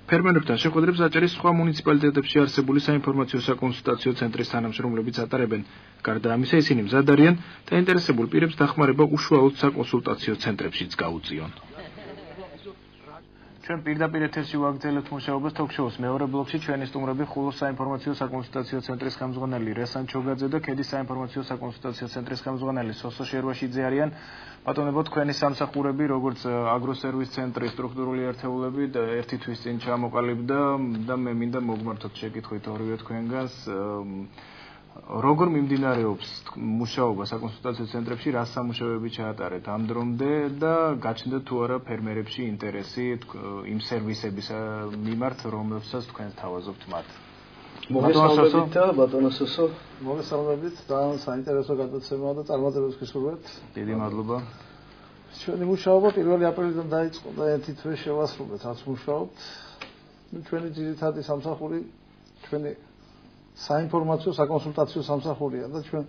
ფერმერებთან შეხვედრებს აჭარის სხვა მუნიციპალიტეტებში არსებული საინფორმაციო საკონსულტაციო ცენტრის თანამშრომლებიც ატარებენ. გარდა ამისა, ისინი მზად არიან დაინტერესებულ პირებს დახმარება უშუალოდ საკონსულტაციო ცენტრებშიც გაუწიონ. ჩვენ პირდაპირ ეთერში ვაგრძელებთ მუშაობას თოქ-შოუს მეორე ბლოკში ჩვენი სტუმრები ხულოს საინფორმაციო საკონსულტაციო ცენტრის ხელმძღვანელი რესან ჩოგაძე და ქედის საინფორმაციო საკონსულტაციო ცენტრის ხელმძღვანელი სოსო შერვაშიძე არიან. ბატონებო, თქვენი სამსახურები, როგორც აგროსერვის ცენტრის სტრუქტურული ერთეულები და ერთი თვის წინ ჩამოყალიბდა და მე მინდა მოგმართოთ შეკითხვით ორივე თქვენგანს. როგორ მიმდინარეობს მუშაობა საკონსულტაციო ცენტრებში, რა სამუშაოები ჩაატარეთ ამ დრომდე და გაჩნდა თუ არა ფერმერებში ინტერესი იმ სერვისების მიმართ, რომლებსაც თქვენ თავაზობთ მათ? მოგესალმებით ბატონო სოსო. მოგესალმებით, ძალიან საინტერესო გადაცემაა და წარმატებებს გისურვებთ. დიდი მადლობა. ჩვენი მუშაობა 1 აპრილიდან დაიწყო და ერთი თვე შევასრულეთ, რაც მუშაობთ. ჩვენი ძირითადი სამსახური ჩვენი საინფორმაციო საკონსულტაციო სამსახურია და ჩვენ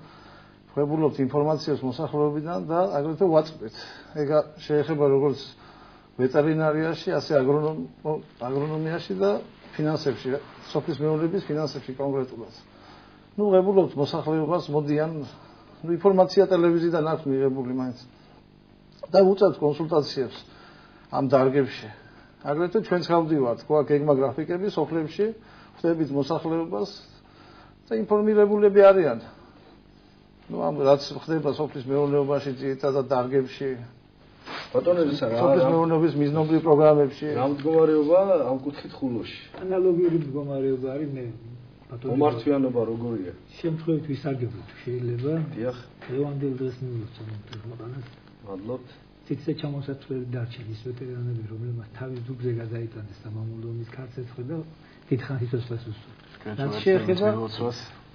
ვღებულობთ ინფორმაციას მოსახლეობიდან და აგრეთვე ვაწყდით. ეგ შეეხება როგორც ვეტერინარიაში, ასე აგრონომიაში და ფინანსებში, სოფლის მეურნეობის ფინანსებში კონკრეტულად. ვღებულობთ მოსახლეობას, მოდიან, ინფორმაცია ტელევიზიიდან აქვს მიღებული მაინც. და ვუწევთ კონსულტაციებს ამ დარგებში. აგრეთვე ჩვენც გავდივართ, გვაქვს გეგმა გრაფიკები სოფლებში, ხვდებით მოსახლეობას და ინფორმირებულები არიან. ამ რაც ხდება სოფლის მეურნეობაში, ძირითადად დარგებში, ბატონებისა რა სოფლის მეურნეობის მიზნობრივ პროგრამებში. რა მდგომარეობა ამ კუთხით ხულოში? ანალოგიური მდგომარეობა არის მე. მომართვიანობა როგორია? შემთხვევით ვისარგებლოთ შეიძლება. დიახ. დღევანდელ დღეს მივიღოთ მოყანას. მადლობთ. ციცე ჩამოსაცვლელი დარჩენ ის ვეტერინარები, რომლებმაც თავის დუბზე გადაიტანეს და მამულობის ქარს ეცხდა დიდხანს იცოცხლეს უსწრებს.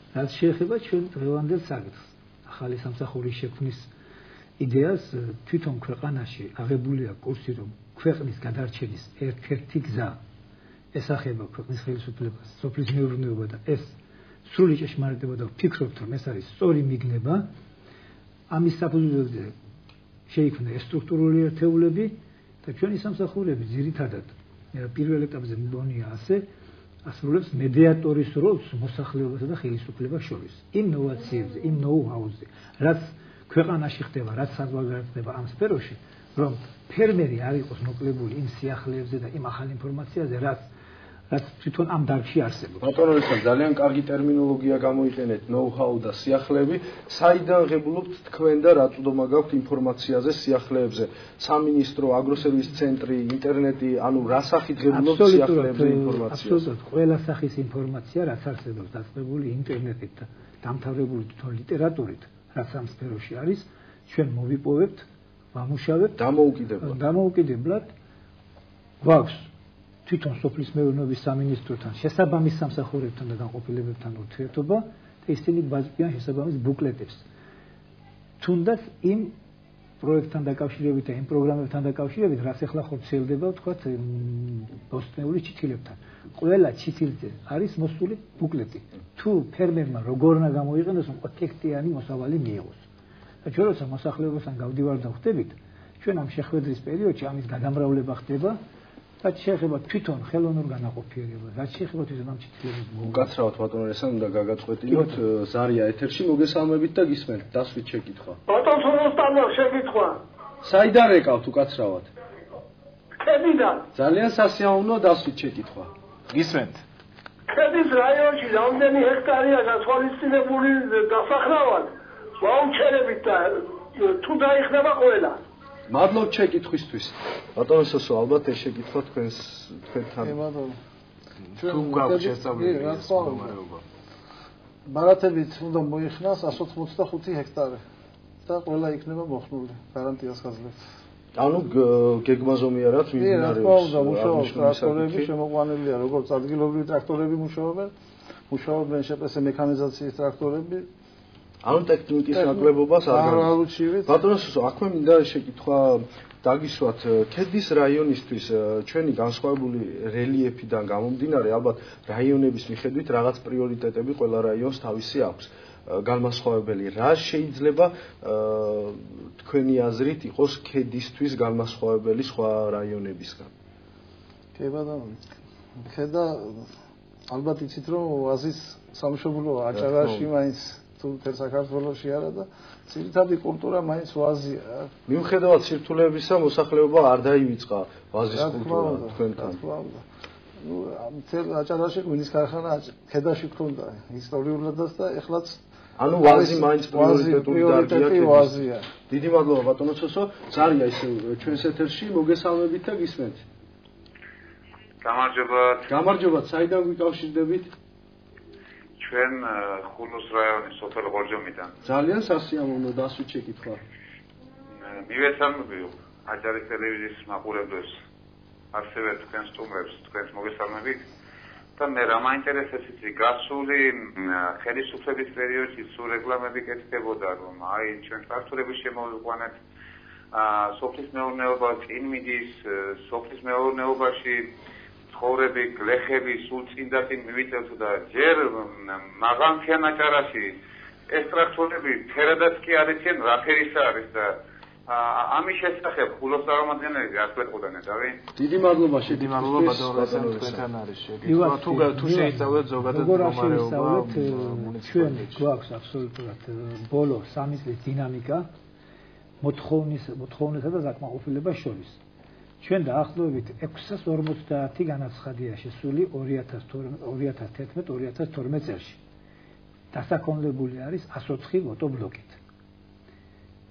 რაც შეეხება ჩვენ დღევანდელ საკითხს, ახალი სამსახურის შექმნის იდეას თვითონ ქვეყანაში აღებული აქვს კურსი, რომ ქვეყნის გადარჩენის ერთ-ერთი გზა ესახება ქვეყნის ხელისუფლებას, სოფლის მეურნეობა და ეს სრული ჭეშმარიტება და ვფიქრობთ, რომ ეს არის სწორი მიგნება. ამის საფუძველზე შეიქმნა სტრუქტურული ერთეულები და ჩვენი სამსახურები ძირითადად პირველ ეტაპზე მგონია ასრულებს მედიატორის როლს მოსახლეობასა და ხელისუფლებას შორის. იმ ნოვაციებზე, იმ ნოუ-ჰაუზე, რაც ქვეყანაში ხდება, რაც საზღვარგარეთდება ამ სფეროში, რომ ფერმერი არ იყოს მოკლებული იმ სიახლეებზე და იმ ახალ ინფორმაციაზე, რაც რაც თვითონ ამ დარგში არსებობს. ბატონო, ეს ძალიან კარგი ტერმინოლოგია გამოიყენეთ, know-how და სიახლეები. საიდან ღებულობთ თქვენ და რა წვდომა გაქვთ ინფორმაციაზე, სიახლეებზე? სამინისტრო, აგროსერვის ცენტრი, ინტერნეტი, ანუ რა სახით ღებულობთ სიახლეებზე ინფორმაციას? აბსოლუტურად, ყველა სახის ინფორმაცია, რაც არსებობს დაწყებული ინტერნეტით და დამთავრებული თვითონ ლიტერატურით, რაც ამ სფეროში არის, ჩვენ მოვიპოვებთ, ვამუშავებთ დამოუკიდებლად. გვაქვს თვითონ სოფლის მეურნეობის სამინისტროსთან, შესაბამის სამსახურებთან და განყოფილებებთან ურთიერთობა და ისინი გვაძლევენ შესაბამის ბუკლეტებს. თუნდაც იმ პროექტთან დაკავშირებით და იმ პროგრამებთან დაკავშირებით, რაც ახლა ხორციელდება, ვთქვათ, ბოსტნეული ჩითილებთან. ყველა ჩითილზე არის მოსული ბუკლეტი. თუ ფერმერმა როგორ უნდა გამოიყენოს, რომ ефექტიანი მოსავალი მიიღოს. და ჩვენ როცა მოსახლეობასთან გავდივარ და ხვდებით, ჩვენ ამ შეხვედრის პერიოდში ამის გადამრავლება ხდება. რაც შეეხება თვითონ ხელოვნურ განაყოფიერებას, რაც შეეხება თვითონ ამ ჩითილების უკაცრავად ბატონო ესან უნდა გაგაწყვეტინოთ ზარია ეთერში მოგესალმებით და გისმენთ დასვით შეკითხვა. ბატონო სულოსტანო შეკითხვა. საიდან რეკავთ უკაცრავად? ქედიდან. ძალიან სასიამოვნო დასვით შეკითხვა. გისმენთ. ქედის რაიონში რამდენი ჰექტარია გასვალისწინებული დასახრავად? ვაუჩერებით და თუ დაიხნება ყველა. მადლობთ შეკითხვისთვის. ბატონო სოსო, ალბათ ეს შეკითხვა თქვენთან. ბატონო. თუ გაქვთ შესწავლილი ეს მდგომარეობა. ბარათებით უნდა მოიხსნას 185 ჰექტარი და ყველა იქნება მოხსნული, გარანტიას გაძლევთ. ანუ გეგმაზომიერად მიმდინარეობს. მუშაობს ტრაქტორები, შემოყვანილია როგორც ადგილობრივი ტრაქტორები მუშაობენ შეპეს მექანიზაციის ტრაქტორები. ანუ ტექნიკის ნაკლებობას არ გაუჩივით. ბატონო სუსო, აქვე მინდა შეკითხვა დაგისვათ, ქედის რაიონისთვის ჩვენი განსხვავებული რელიეფიდან გამომდინარე, ალბათ რაიონების მიხედვით რაღაც პრიორიტეტები ყველა რაიონს თავისი აქვს. განმასხვავებელი რა შეიძლება თქვენი აზრით იყოს ქედისთვის განმასხვავებელი სხვა რაიონებისგან? კი ბატონო. ქედა ალბათ იცით რომ ვაზის სამშობლო აჭარაში მაინც თუ თელ საქართველოში არა და ძირითადი კულტურა მაინც ვაზია. მიუხედავად სირთულეებისა, მოსახლეობა არ დაივიწყა ვაზის კულტურა თქვენთან. ნუ თელ აჭარაში ღვინის ქარხანა ქედაში ქონდა ისტორიულადაც და ეხლაც ანუ ვაზი მაინც პრიორიტეტული დარგია. დიდი მადლობა ბატონო სოსო, ზარია ის ჩვენს ეთერში მოგესალმებით და გისმენთ. გამარჯობათ. გამარჯობათ, საიდან გვიკავშირდებით? ჩვენ ხულოს რაიონის სოფელ გორჯომიდან. ძალიან სასიამოვნო დასვით შეკითხვა. მივესალმები აჭარის ტელევიზიის მაყურებლებს, ასევე თქვენ სტუმრებს, თქვენს მოგესალმებით. და მე რა მაინტერესებს იცი, გასული ხელისუფლების პერიოდში სულ რეკლამები კეთდებოდა, რომ აი ჩვენ ტრაქტორების შემოვიყვანეთ, სოფლის მეურნეობა წინ მიდის, სოფლის მეურნეობაში ცხოვრები, გლეხები სულ წინ და წინ მივიწევთ და ჯერ მაღალმთიან აჭარაში ეს ტრაქტორები ფერადაც კი არ იციან რა ფერისა არის და ამის შესახებ ხულოს წარმომადგენლები არ გვეტყოდან ედავი? დიდი მადლობა დიდი მადლობა ბატონო თქვენთან არის შეგიძლია თუ შეისწავლეთ ზოგადად მდგომარეობა ჩვენ გვაქვს აბსოლუტურად ბოლო 3 წლის დინამიკა მოთხოვნისა და საკმაყოფილებას შორის. ჩვენ დაახლოებით 650 განაცხადია შესული 2011-2012 წელში. დასაქმებული არის 104 მოტობლოკით.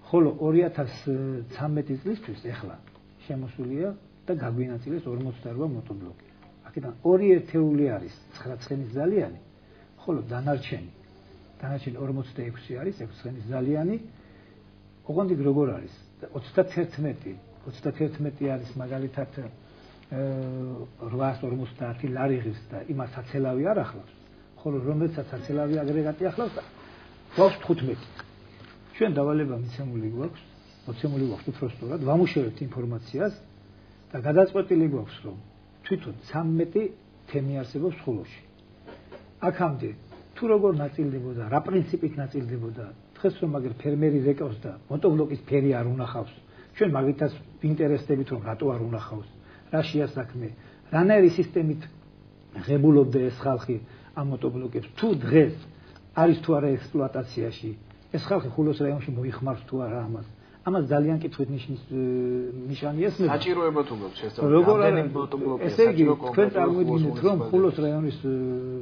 ხოლო 2013 წლისთვის ახლა შემოსულია და გაგვინაწილეს 48 მოტობლოკი. აქედან 2 ერთეული არის 9 ცხენის ზალიანი, ხოლო დანარჩენი 46 არის 6 ცხენის ზალიანი. ოღონდ იქ როგორ არის? 31 არის მაგალითად 850 ლარიღის და იმას საცელავი არ ახლავს, ხოლო რომელსაც საცელავი აგრეგატი ახლავს, გვაქვს 15. ჩვენ დავალება მოცემული გვაქვს უბრალოდ ვამუშავებთ ინფორმაციას და გადაწყვეტილი გვაქვს, რომ თვითონ 13 თემი არსებობს ხულოში. აქამდე თუ როგორ ნაწილდებოდა, რა პრინციპით ნაწილდებოდა, დღეს რომ მაგერ ფერმერი რეკავს და მოტობლოკის ფერი არ უნახავს, ჩვენ მაგითაც ვინტერესდებით, რომ რატო არ უნახავს, რა შეასაქმე, რანაირი სისტემით ღებულობდა ეს ხალხი ამ მოტობლოკებს, თუ დღეს არის თუ არა ექსპლუატაციაში, ეს ხალხი ხულოს რაიონში მოიხმარს თუ არა ამას. ამას ძალიან კითხვით ნიშანია სმება. საჭიროება თუ გაქვს შესწავლა. როგორ არის მოტობლოკია? ესე იგი, თქვენ წარმოიდგინეთ, რომ ხულოს რაიონის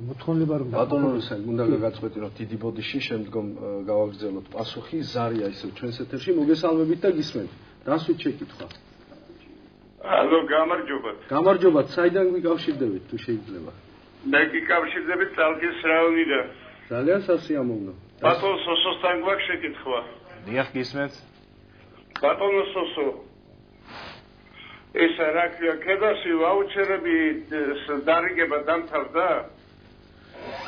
მოთხოვნილება რომ ბატონო რუსენ, უნდა გაგაწყვეტინოთ დიდი ბოდიში, შემდგომ გავაგრძელოთ პასუხი. ზარია ისევ ჩვენს ეთერში, მოგესალმებით და გისმენთ. დასვით შეკითხვა. ალო, გამარჯობათ. გამარჯობათ, საიდან გვიკავშირდებით თუ შეიძლება? მე გიკავშირდებით წალკის რაიონიდან. ძალიან სასიამოვნო. ბატონო სოსოსთან გვაქვს შეკითხვა. დიახ, გისმენთ. ბატონო სოსო. ეს რა ქვია, ქედაში ვაუჩერები დარიგება დამთავრდა?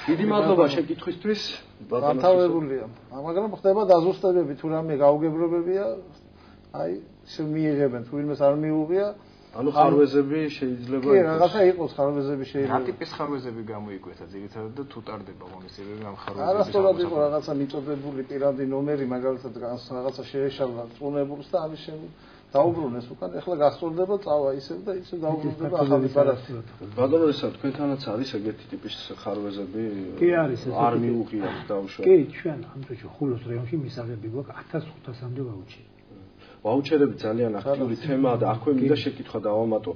დიდი მადლობა შეკითხვისთვის. დამთავრებულია. მაგრამ ხდება დაზუსტებები, თუ რამე გაუგებრობებია, აი, ისე მიიღებენ, თუ ვინმეს არ მიუღია. ანუ ხარვეზები შეიძლება კი, რაღაცა იყოს ხარვეზები შეიძლება. რა ტიპის ხარვეზები გამოიკვეთა ძირითადად და თუ ტარდება ღონისძიებები ამ ხარვეზების? არასწორად იყო რაღაცა მიწოდებული პირადი ნომერი, მაგალითად რაღაცა შეეშალა წუნებულს და ამის შემდეგ დაუბრუნეს უკან. ეხლა გასწორდება წავა ისევ და ისევ დაუბრუნდება ახალი ბარათი. ბატონო ესა თქვენთანაც არის ეგეთი ტიპის ხარვეზები? კი არის ეს. არ მიუღიათ დაუშვა. კი, ჩვენ ამ დროში ხულოს რაიონში მისაღები გვაქვს 1500-მდე ვაუჩერი. ვაუჩერები ძალიან აქტიური თემაა და აქვე მინდა შეკითხვა დავამატო.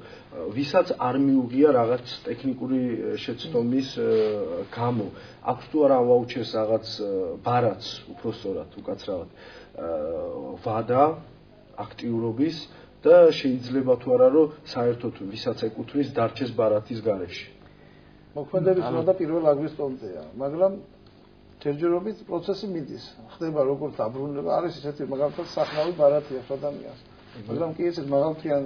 ვისაც არ მიუღია რაღაც ტექნიკური შეცდომის გამო, აქვს თუ არა ვაუჩერს რაღაც ბარათს, უпростоრად, უკაცრავად, ვადა აქტიურობის და შეიძლება თუ არა რომ საერთოდ ვისაც ეკუთვნის დარჩეს ბარათის გარეშე. მოქმედების მოდა პირველ აგვისტომდეა, მაგრამ ჯერჯერობით პროცესი მიდის. ხდება როგორც დაბრუნება, არის ისეთი მაგალითად სახნავი ბარათია ადამიანს. მაგრამ კი ესეთ მაღალმთიან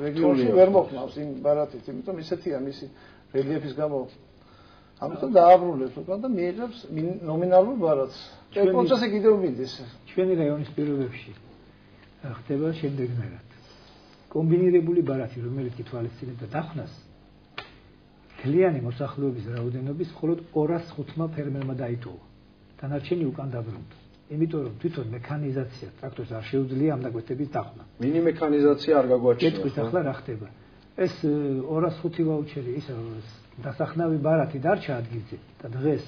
რეგიონში ვერ მოხნავს იმ ბარათით, იმიტომ ისეთია მისი რელიეფის გამო. ამიტომ დააბრუნებს უკან და მიიღებს ნომინალურ ბარათს. ეს პროცესი კიდევ მიდის. ჩვენი რაიონის პირობებში ხდება შემდეგნაირად. კომბინირებული ბარათი, რომელიც ითვალისწინებდა დახვნას, მთლიანი მოსახლეობის რაოდენობის მხოლოდ 205-მა ფერმერმა დაიტოვა. დანარჩენი უკან დაბრუნდა. იმიტომ რომ თვითონ მექანიზაცია ტრაქტორს არ შეუძლია ამ დაკვეთების დახნა. მინი მექანიზაცია არ გაგვაჩნია. კითხვის ახლა რა ხდება? ეს 205 ვაუჩერი ის დასახნავი ბარათი დარჩა ადგილზე და დღეს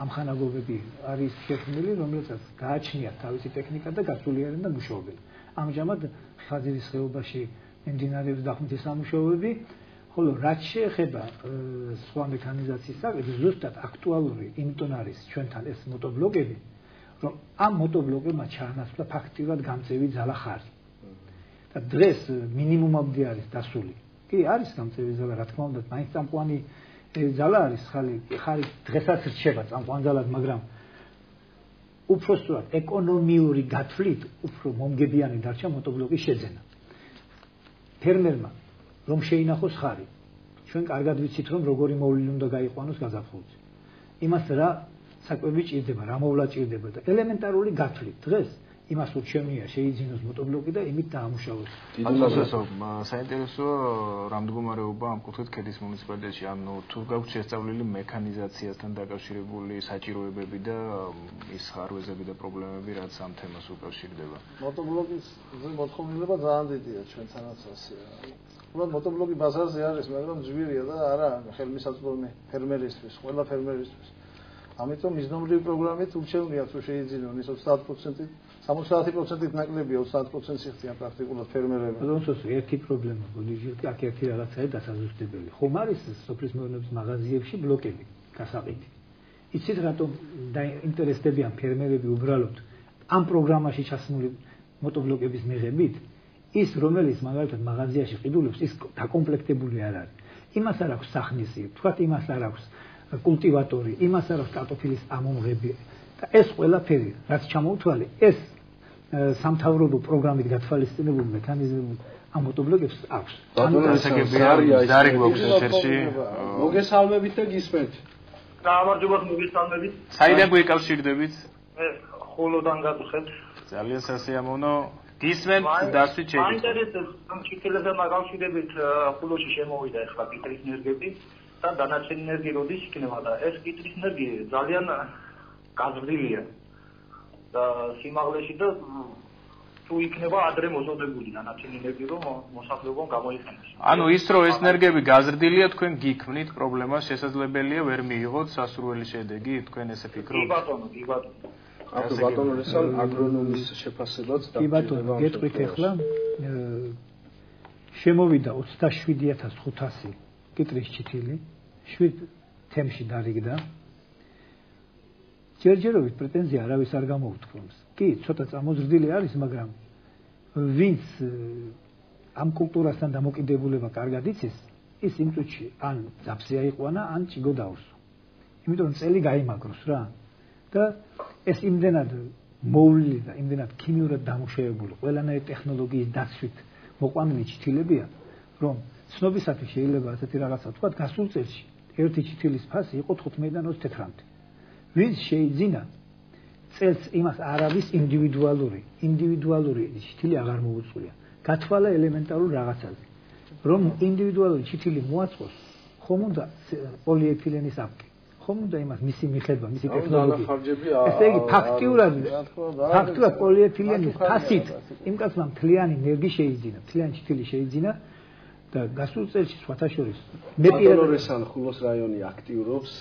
ამხანაგობები არის შექმნილი, რომელსაც გააჩნიათ თავისი ტექნიკა და გასულიერენ და მუშაობენ. ამჟამად ხაზირის ხეობაში მიმდინარეობს დახმითი სამუშაოები, ხოლო რაც შეეხება სხვა მექანიზაციის საკითხს, ზუსტად აქტუალური იმიტომ არის ჩვენთან ეს მოტობლოკები, რომ ამ მოტობლოკებმა ჩაანაცვლა ფაქტიურად გამწევი ძალა ხარი. და დღეს მინიმუმამდე არის დასული. კი, არის გამწევი ძალა, რა თქმა უნდა, მაინც წამყვანი ძალა არის ხარი დღესაც რჩება წამყვან ძალად, მაგრამ უпростоრად ეკონომიური გათვლით უფრო მომგებიანი დარჩა მოტობლოკის შეძენა. ფერმერმა რომ შეინახოს ხარი. ჩვენ კარგად ვიცით რომ როგორი მოვლილი უნდა გაიყვანოს გაზაფხულზე. იმას რა საკვები ჭირდება, რა მოვლა ჭირდება და ელემენტარული გათვლით დღეს იმას ურჩევნია შეიძინოს მოტობლოკი და იმით დაამუშავოს. საინტერესო რა მდგომარეობა ამ კუთხით ქედის მუნიციპალიტეტში, ანუ თუ გაქვს შესწავლილი მექანიზაციასთან დაკავშირებული საჭიროებები და ის ხარვეზები და პრობლემები, რაც ამ თემას უკავშირდება. მოტობლოკის მოთხოვნილება ძალიან დიდია ჩვენთანაც ასეა. უბრალოდ მოტობლოკი ბაზარზე არის, მაგრამ ძვირია და არა ხელმისაწვდომი ფერმერისთვის, ყველა ფერმერისთვის. ამიტომ მიზნობრივი პროგრამით ურჩევნია თუ შეიძინონ ის 30%, 70%-ით ნაკლებია 30% სიხდიან პრაქტიკულად ფერმერები. როდესაც ერთი პრობლემა გონიჟილტი აქ ერთი რაღაცაა დასაზუსტებელი. ხომ არის სოფლის მეურნეობის მაღაზიებში ბლოკები გასაყიდი. იცით რატომ დაინტერესდებიან ფერმერები უბრალოდ ამ პროგრამაში ჩასმული მოტობლოკების მიღებით? ის რომელიც მაგალითად მაღაზიაში ყიდულობს, ის დაკომპლექტებული არ არის. იმას არ აქვს სახნისი, თქვათ იმას არ აქვს კულტივატორი, იმას არ აქვს კარტოფილის ამომღები და ეს ყველაფერი, რაც ჩამოუთვალე, ეს სამთავრობო პროგრამით გათვალისწინებულ მექანიზმებულ ამ მოტობლოკებს აქვს. ზარი გვაქვს ეთერში. მოგესალმებით და გისმენთ. გამარჯობათ, მოგესალმებით. საიდან გვიკავშირდებით? ხულოდან გაგიხეთ. ძალიან სასიამოვნო. გისმენთ დასვით შეკითხვა. მაინტერესებს ამ ჩიქელებთან დაკავშირებით ხულოში შემოვიდა ახლა კიტრის ენერგიები და დანარჩენი ენერგია როდის იქნება და ეს კიტრის ენერგია ძალიან გაზრდილია და სიმაღლეში და თუ იქნება ადრე მოზოდებული დანარჩენი ენერგია რომ მოსახლეობამ გამოიყენოს. ანუ ის რომ ეს ენერგიები გაზრდილია, თქვენ გიქმნით პრობლემას შესაძლებელია ვერ მიიღოთ სასურველი შედეგი, თქვენ ესე ფიქრობთ? კი ბატონო, კი ბატონო. აქ ბატონო რესალ აგრონომის შეფასებაც და კი ბატონო გეტყვით ახლა შემოვიდა 27500 კიტრის ჩითილი 7 თემში დარიგდა ჯერჯერობით პრეტენზია არავის არ გამოუთქვამს კი ცოტა წამოზრდილი არის მაგრამ ვინც ამ კულტურასთან დამოკიდებულება კარგად იცის ის იმ წუთში ან ძაფზე აიყვანა ან ჭიგო დაუსვა იმიტომ რომ წელი გაიმაგროს რა და ეს იმდენად მოვლილი და იმდენად ქიმიურად დამუშავებული ყველანაირი ტექნოლოგიის დაცვით მოყვანილი ჩითილებია რომ ცნობისათვის შეიძლება ასეთი რაღაცა თქვა გასულ წელში ერთი ჩითილის ფასი იყო 15-დან 24-მდე ვინც შეიძინა წელს იმას არ არის ინდივიდუალური ჩითილი აღარ მოუწყვია გათვალა ელემენტარულ რაღაცაზე რომ ინდივიდუალური ჩითილი მოაწყოს ხომ უნდა პოლიეთილენის აპკი ხომ უნდა იმას მისი მიხედვა მისი ტექნოლოგია ესე იგი ფაქტიურად პოლიეთილენის ფასით იმ კაცმა მთლიანი ნერგი შეიძინა მთლიანი ჩითილი შეიძინა და გასულ წელში სხვათა შორის მე პირადად ხულოს რაიონი აქტიურობს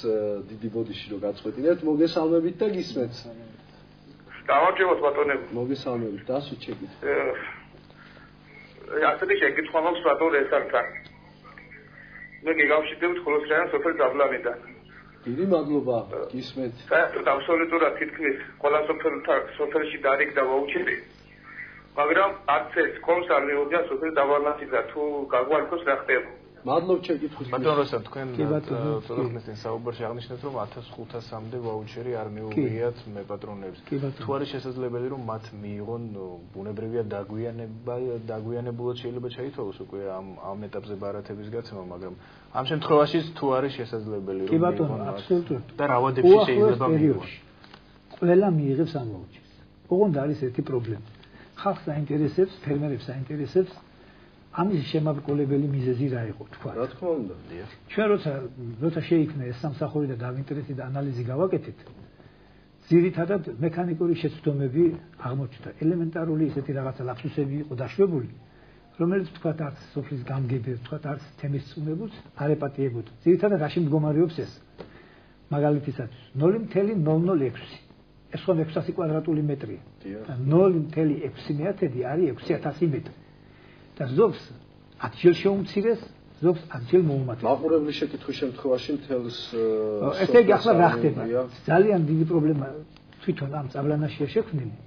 დიდი ბოდიში რომ გაწყვეტინეთ მოგესალმებით და გისმენთ გამარჯობათ ბატონებო მოგესალმებით დასვით შეკითხვა ასეთი შეკითხვა მაქვს ბატონ რესალთან მე გიგავშიდებით ხულოს რაიონის სოფელ დაბლანიდან დიდი მადლობა გისმენთ საერთოდ აბსოლუტურად თითქმის ყველა სოფელში დარიგდა ვაუჩერი მაგრამ არც ეს კომს არ მიუღია სოფელ დაბლანიდან თუ გაგვარქოს რა ხდება მადლობთ შეკითხვის ბატონ როსან თქვენ ცოტა ხნის საუბარში აღნიშნეთ რომ 1500-მდე ვაუჩერი არ მიუღიათ მეპატრონეებს თუ არის შესაძლებელი რომ მათ მიიღონ ბუნებრივია დაგვიანებულად შეიძლება ჩაითვალოს უკვე ამ ეტაპზე ბარათების გაცემა მაგრამ ამ შემთხვევაშიც თუ არის შესაძლებელი რომ მიიღონ აბსოლუტურად და რა ვადებში შეიძლება მიიღონ ყველა მიიღებს ამ ვაუჩერს ოღონდ არის ერთი პრობლემა ხალხს აინტერესებს ფერმერებს აინტერესებს ამის შემაბრკოლებელი მიზეზი რა იყო თქვა რა თქმა უნდა ჩვენ როცა შეიქმნა ეს სამსახური და დავინტერესდი და ანალიზი გავაკეთეთ ძირითადად მექანიკური შეცდომები აღმოჩნდა ელემენტარული ისეთი რაღაცა ლაფსუსები იყო დაშვებული რომელიც თქვა არც სოფლის გამგებელს თქვა არც თემის წუნებულს არ ეპატიებოდა ძირითადად რაში მდგომარეობს ეს მაგალითისათვის 0.006 ეს ხომ 600 კვადრატული მეტრია და 0.6 არის 6000 მეტრი და ზოგს 10 ჯერ შეუმცირეს, ზოგს 10 ჯერ მოუმატეს. მაყურებლის შეკითხვის შემთხვევაში მთელს ესე იგი ახლა რა ხდება? ძალიან დიდი პრობლემა თვითონ ამ წაბლანაშია შექმნილი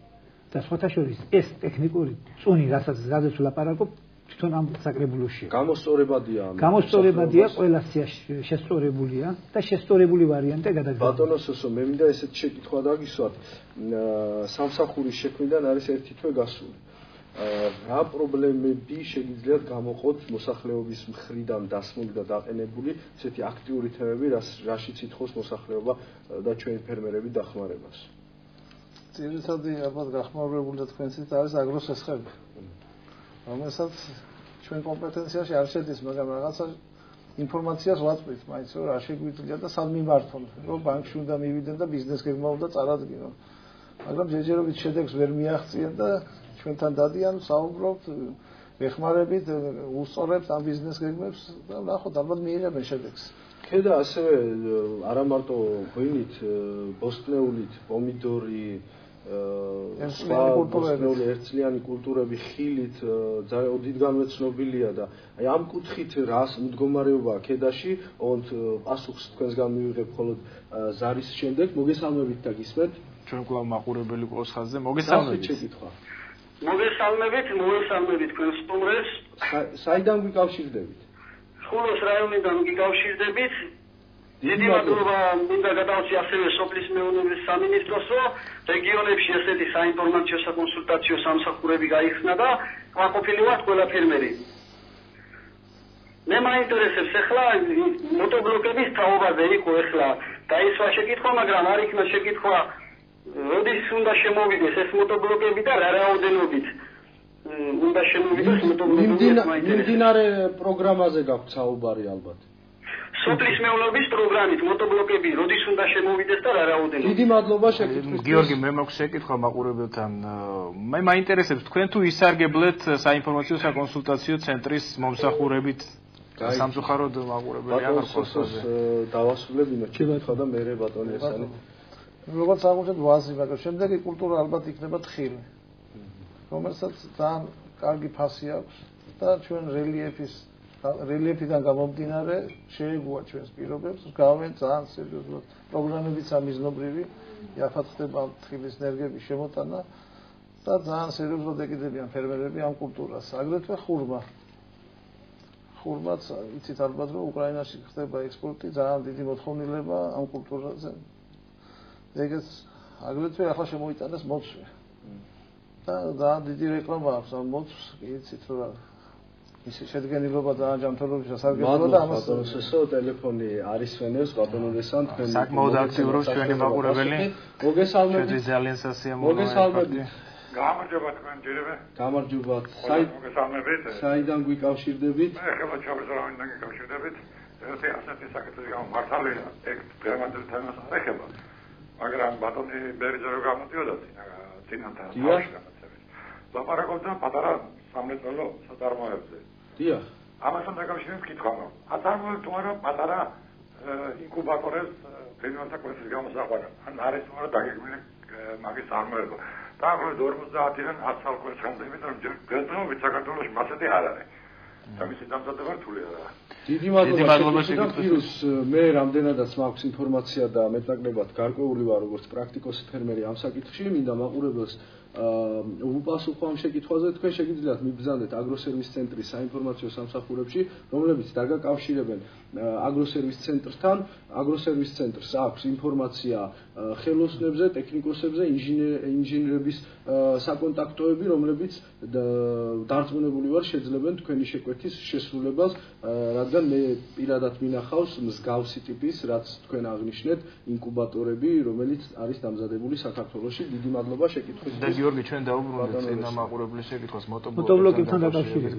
და სხვათა შორის ეს ტექნიკური წუნი, რასაც ლაპარაკობ, თვითონ ამ საკრებულოშია. გამოსწორებადია, ყველა შესწორებულია და შესწორებული ვარიანტი გადაგზავნა. ბატონო სოსო, მე მინდა ესეთი შეკითხვა დაგისვათ. სამსახურის შექმნიდან არის ერთი თვე გასული. რა პრობლემები შეგიძლიათ გამოყოთ მოსახლეობის მხრიდან დასმული და დაყენებული ესეთი აქტიური თემები, რაშიც ითხოვს მოსახლეობა და ჩვენი ფერმერები დახმარებას. ძირითადი ალბათ გახმარებული და თქვენცით არის აგროსესხები. რომელსაც ჩვენ კომპეტენციაში არ შედის, მაგრამ რაღაცა ინფორმაციას ვაწვით, მაინც რომ რა შეგვიძლია და სად მიმართონ, რომ ბანკში უნდა მივიდნენ და ბიზნეს გეგმა უნდა წარადგინონ. მაგრამ ჯერჯერობით შედეგს ვერ მიაღწიენ და ჩვენთან დადიან, საუბრობთ, ეხმარებით, უსწორებთ ამ ბიზნეს გეგმებს და ნახოთ, ალბათ მიიღებენ შედეგს. ქედა ასევე არა მარტო ღვინით, ბოსტნეულით, პომიდორი, ერთწლიანი კულტურები, ხილით ძალიან დიდგანვე ცნობილია და აი ამ კუთხით რას მდგომარეობაა ქედაში, ოღონდ პასუხს თქვენსგან მივიღებ მხოლოდ ზარის შემდეგ, მოგესალმებით და გისმენთ. ჩვენ კვლავ მაყურებელი ყავს ხაზზე, მოგესალმებით. მოგესალმებით თქვენ სტუმრებს. საიდან გიკავშირდებით? ხულოს რაიონიდან გიკავშირდებით. დიდი მადლობა მინდა გადავწი ასევე სოფლის მეურნეობის სამინისტროს, რომ რეგიონებში ესეთი საინფორმაციო საკონსულტაციო სამსახურები გაიხსნა და ყოფილი ვართ ყველა ფერმერი. მე მაინტერესებს ახლა მოтобლოკების თაობაზე იყო ახლა დაისვა შეკითხვა, მაგრამ არ იქნა შეკითხვა როდის უნდა შემოვიდეს ეს მოтобლოკები და რა რაოდენობით უნდა შემოვიდეს მოтобლოკები. მიმდინარე პროგრამაზე გაქვთ საუბარი ალბათ. სოფლის მეურნეობის პროგრამით მოтобლოკები როდის უნდა შემოვიდეს და რა რაოდენობით. დიდი მადლობა შეკითხვის. გიორგი, მე მაქვს შეკითხვა მაყურებელთან. მე მაინტერესებს თქვენ თუ ისარგებლეთ საინფორმაციო საკონსულტაციო ცენტრის მომსახურებით სამწუხაროდ მაყურებელი აღარ ყავს. დავასრულებინო შეკითხვა და მე ბატონი ესანი როგორც აღმოჩნდა ვაზი, მაგრამ შემდეგი კულტურა ალბათ იქნება თხილი. რომელსაც ძალიან კარგი ფასი აქვს და ჩვენ რელიეფიდან გამომდინარე შეეგუა ჩვენს პირობებს, გავენ ძალიან სერიოზულად პროგრამებიც ამიზნობრივი, იაფად ხდება თხილის ენერგიების შემოტანა და ძალიან სერიოზულად ეკიდებიან ფერმერები ამ კულტურას. აგრეთვე ხურმაც იცით ალბათ რომ უკრაინაში ხდება ექსპორტი, ძალიან დიდი მოთხოვნილება ამ კულტურაზე. ეგეც აგრეთვე ახლა შემოიტანეს მოცვი. და ძალიან დიდი რეკლამა აქვს ამ მოცვს, იცით რა. ის შედგენილობა ძალიან ჯანმრთელობის სასარგებლოა და ამას ბატონოსო ტელეფონი არის ვენებს ბატონოდესან თქვენ საკმაოდ აქტიურობს ჩვენი მაყურებელი. მოგესალმებით. ძალიან სასიამოვნოა. მოგესალმებით. გამარჯობა თქვენ ჯერებე. გამარჯობა. მოგესალმებით. საიდან გვიკავშირდებით? მე ხება ჩავიზრავინიდან გიკავშირდებით. ერთი ასეთი საკითხის გამო მართალია, ეგ პრემატრის თემას არ ეხება. მაგრამ ბატონი ბერიძე რო გამოდიოდა წინასთან გამოცემით. ლაპარაკობდა პატარა სამლეწველო საწარმოებზე. დიახ. ამასთან დაკავშირებით ვკითხავ, რომ აწარმოებთ თუ არა პატარა ინკუბატორებს ფერმერთა კოლექტივის გამოსაყვანად. ან არის თუ არა დაგეგმილი მაგის წარმოება. დაახლოებით 50-დან 100 წელს ხანძი, იმიტომ რომ გენდრობით საქართველოს მასეთი არ არის. და მისი დამზადება რთული არა. დიდი მადლობა შეკითხვისთვის. მე რამდენადაც მაქვს ინფორმაცია და მეტნაკლებად გარკვეული ვარ როგორც პრაქტიკოსი ფერმერი ამ საკითხში, მინდა მაყურებელს უპასუხო ამ შეკითხვაზე. თქვენ შეგიძლიათ მიბრძანდეთ აგროსერვის ცენტრის საინფორმაციო სამსახურებში, რომლებიც დაგაკავშირებენ აგროსერვის ცენტრთან. აგროსერვის ცენტრს აქვს ინფორმაცია ხელოსნებზე, ტექნიკოსებზე, ინჟინერების საკონტაქტოები, რომლებიც დარწმუნებული ვარ შეძლებენ თქვენი შეკვეთის შესრულებას, რადგან მე პირადად მინახავს მსგავსი ტიპის, რაც თქვენ აღნიშნეთ, ინკუბატორები, რომელიც არის დამზადებული საქართველოში. დიდი მადლობა შეკითხვისთვის. და გიორგი, ჩვენ დაუბრუნდით წინა მაყურებლის შეკითხვას მოტობლოკებთან დაკავშირებით.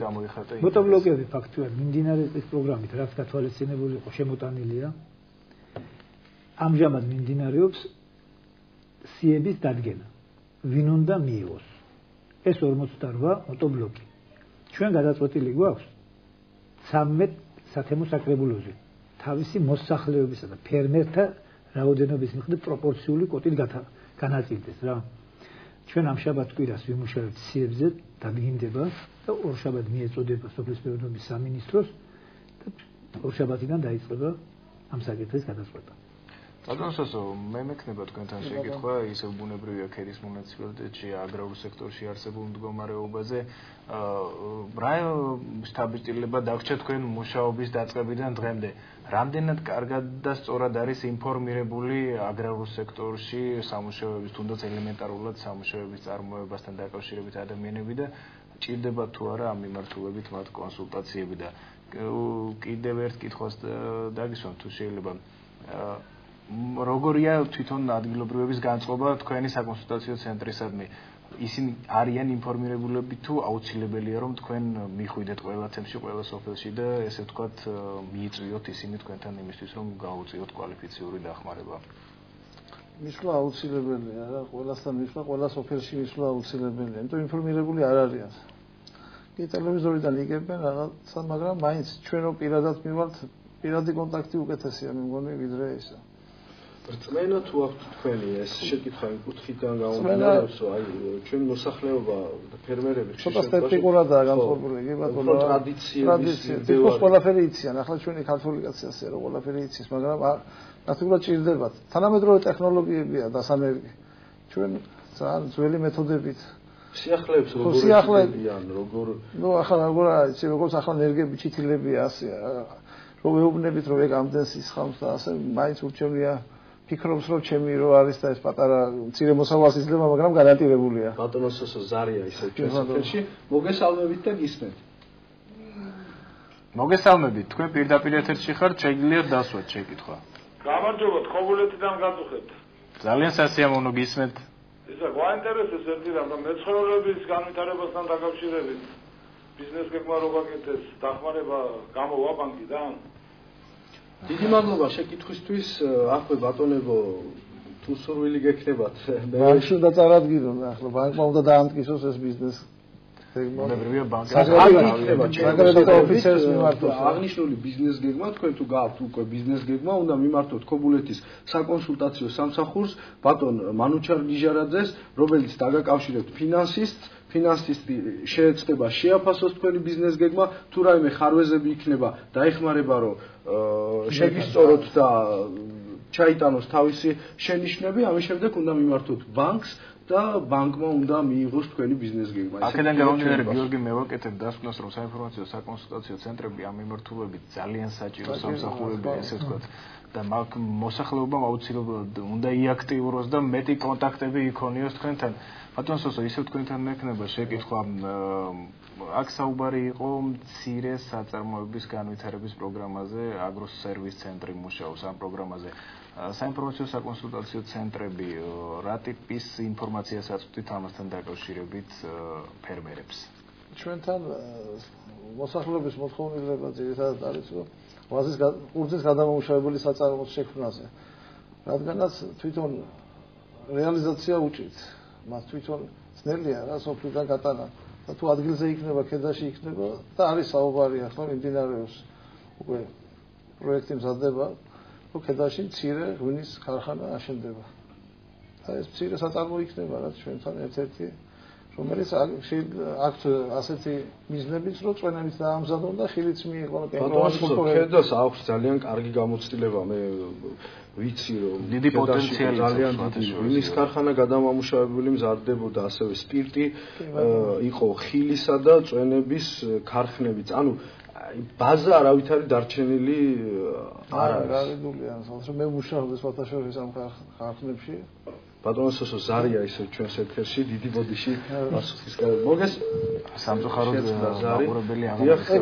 მოტობლოკები ფაქტობრივად მიმდინარე წლის პროგრამით, რაც გათვალისწინებული იყო, შემოტანილია. ამჟამად მიმდინარეობს სიების დადგენა. ვინ უნდა მიიღოს? ეს 48 მოტობლოკი. ჩვენ გადაწყვეტილი გვაქვს 13 სათემო საკრებულოზე თავისი მოსახლეობისა და ფერმერთა რაოდენობის მიხედვით პროპორციული კვოტით განაწილდეს რა. ჩვენ ამ შაბათ კვირას ვიმუშავებთ სიებზე, დადგინდება და ორშაბათ მიეწოდება სოფლის მეურნეობის სამინისტროს და ორშაბათიდან დაიწყება ამ საკითხის გადაწყვეტა. ბატონოსო, მე მექნება თქვენთან შეკითხვა ისევ ბუნებრივია ქედის მუნიციპალიტეტში აგრარულ სექტორში არსებულ მდგომარეობაზე. რა შტაბ-ჭირლება დაგვრჩა თქვენ მუშაობის დაწყებიდან დღემდე? რამდენად კარგად და სწორად არის ინფორმირებული აგრარულ სექტორში სამუშაოების, თუნდაც ელემენტარულად სამუშაოების წარმოებასთან დაკავშირებით ადამიანები და ჭირდება თუ არა ამ მიმართულებით მათ კონსულტაციები და კიდევ ერთ კითხვას დაგისვამ თუ შეიძლება როგორია თვითონ ადგილობრივების განწყობა თქვენი საკონსულტაციო ცენტრისადმი? ისინი არიან ინფორმირებულები თუ აუცილებელია რომ თქვენ მიხვიდეთ ყველა თემში, ყველა სოფელში და ესე ვთქვათ მიიწვიოთ ისინი თქვენთან იმისთვის რომ გაუწიოთ კვალიფიციური დახმარება? მისვლა აუცილებელია რა, ყველასთან მისვლა, ყველა სოფელში მისვლა აუცილებელია, იმიტომ ინფორმირებული არ არიან. კი ტელევიზორიდან იგებენ რაღაცა, მაგრამ მაინც ჩვენ რო პირადად მივართ, პირადი კონტაქტი უკეთესია მე მგონი ვიდრე ისა. რწმენა თუ აქვს თქვენი ეს შეკითხვა იმ კუთხიდან გამომდინარეობს, რომ აი ჩვენ მოსახლეობა და ფერმერები ცოტა სტატიკურადაა განწყობილი, კი ბატონო, ტრადიციები. თითქოს ყველაფერი იციან, ახლა ჩვენი ქართული კაცია რომ ყველაფერი იცის, მაგრამ ნაცნობად ჭირდებათ. თანამედროვე ტექნოლოგიებია დასანერგი. ჩვენ ძალიან ძველი მეთოდებით სიახლეებს როგორ ნუ ახლა როგორ არის, როგორც ახლა ენერგიები ჩითილებია ასეა. რომ ვეუბნებით რომ ეგ ამდენს ისხამს და ასე მაინც ურჩევნია ფიქრობს რომ ჩემი რო არის და ეს პატარა მცირე მოსავალს იძლევა, მაგრამ გარანტირებულია. ბატონოსო ზარია ისე ჩვენ სოფელში. მოგესალმებით და გისმენთ. მოგესალმებით, თქვენ პირდაპირ ეთერში ხართ, შეგიძლიათ დასვათ შეკითხვა. გამარჯობა, ხობულეთიდან გადუხეთ. ძალიან სასიამოვნო გისმენთ. ისა გვაინტერესებს ერთი რამ, რომ მეცხოველების განვითარებასთან დაკავშირებით ბიზნეს გეგმა რო გაკეთეს, დახმარება გამოვა ბანკიდან? დიდი მადლობა შეკითხვისთვის. აქვე ბატონებო, თუ სურვილი გექნებათ, ბანკში უნდა წარადგინონ, ახლა ბანკმა უნდა დაამტკიცოს ეს ბიზნესი. უნებრივია ბანკის ოფიცერის მიმართოს აღნიშნული ბიზნეს გეგმა თქვენ თუ გააქვთ უკვე ბიზნეს გეგმა უნდა მიმართოთ ქობულეთის საკონსულტაციო სამსახურს ბატონ მანუჩარ გიჟარაძეს რომელიც დაგაკავშირებთ ფინანსისტი შეეცდება შეაფასოს თქვენი ბიზნეს გეგმა თუ რაიმე ხარვეზები იქნება დაეხმარება რომ შეგისწოროთ და ჩაიტანოს თავისი შენიშვნები ამის შემდეგ უნდა მიმართოთ ბანკს და ბანკმა უნდა მიიღოს თქვენი ბიზნეს გეგმა. აქედან გამომდინარე გიორგი მევაკეთებ დასკვნას რომ საინფორმაციო საკონსულტაციო ცენტრები ამ მიმართულებით ძალიან საჭირო სამსახურებია ესე ვთქვათ და მოსახლეობამ აუცილებლად უნდა იაქტიუროს და მეტი კონტაქტები იქონიოს თქვენთან. ბატონ სოსო, ისევ თქვენთან მექნება შეკითხვა აქ საუბარი იყო მცირე საწარმოების განვითარების პროგრამაზე, აგროსერვის ცენტრი მუშაობს ამ პროგრამაზე. საინფორმაციო საკონსულტაციო ცენტრები რა ტიპის ინფორმაციას აწვდით ამასთან დაკავშირებით ფერმერებს? ჩვენთან მოსახლეობის მოთხოვნილება ძირითადად არის რომ ყურძნის გადამამუშავებელი საწარმოს შექმნაზე, რადგანაც თვითონ რეალიზაცია უჭირთ, მას თვითონ ძნელია რა სოფლიდან გატანა და თუ ადგილზე იქნება, ქედაში იქნება და არის საუბარი ახლა მიმდინარეობს უკვე პროექტი მზადდება ქედაში მცირე ღვინის ქარხანა აშენდება. და ეს მცირე საწარმო იქნება რაც ჩვენთან ერთ-ერთი რომელიც აქვთ ასეთი მიზნებიც რომ წვენებით დაამზადონ და ხილიც მიიღონ კულტურები. ქედას აქვს ძალიან კარგი გამოცდილება მე ვიცი რომ დიდი პოტენციალი ძალიან დიდი ღვინის ქარხანა გადამამუშავებელი მზადდებოდა ასევე სპირტი იყო ხილისა და წვენების ქარხნებიც ანუ ბაზა არავით არის დარჩენილი არ არის. გარიდულია, თუმცა მე მუშაობ ფათაშორის ამ ხარხნებში. ბატონო სოსო ზარია ისე ჩვენს ეთერში დიდი ბოდიში პასუხის კარგი. მოგეს სამწუხაროდ მაყურებელი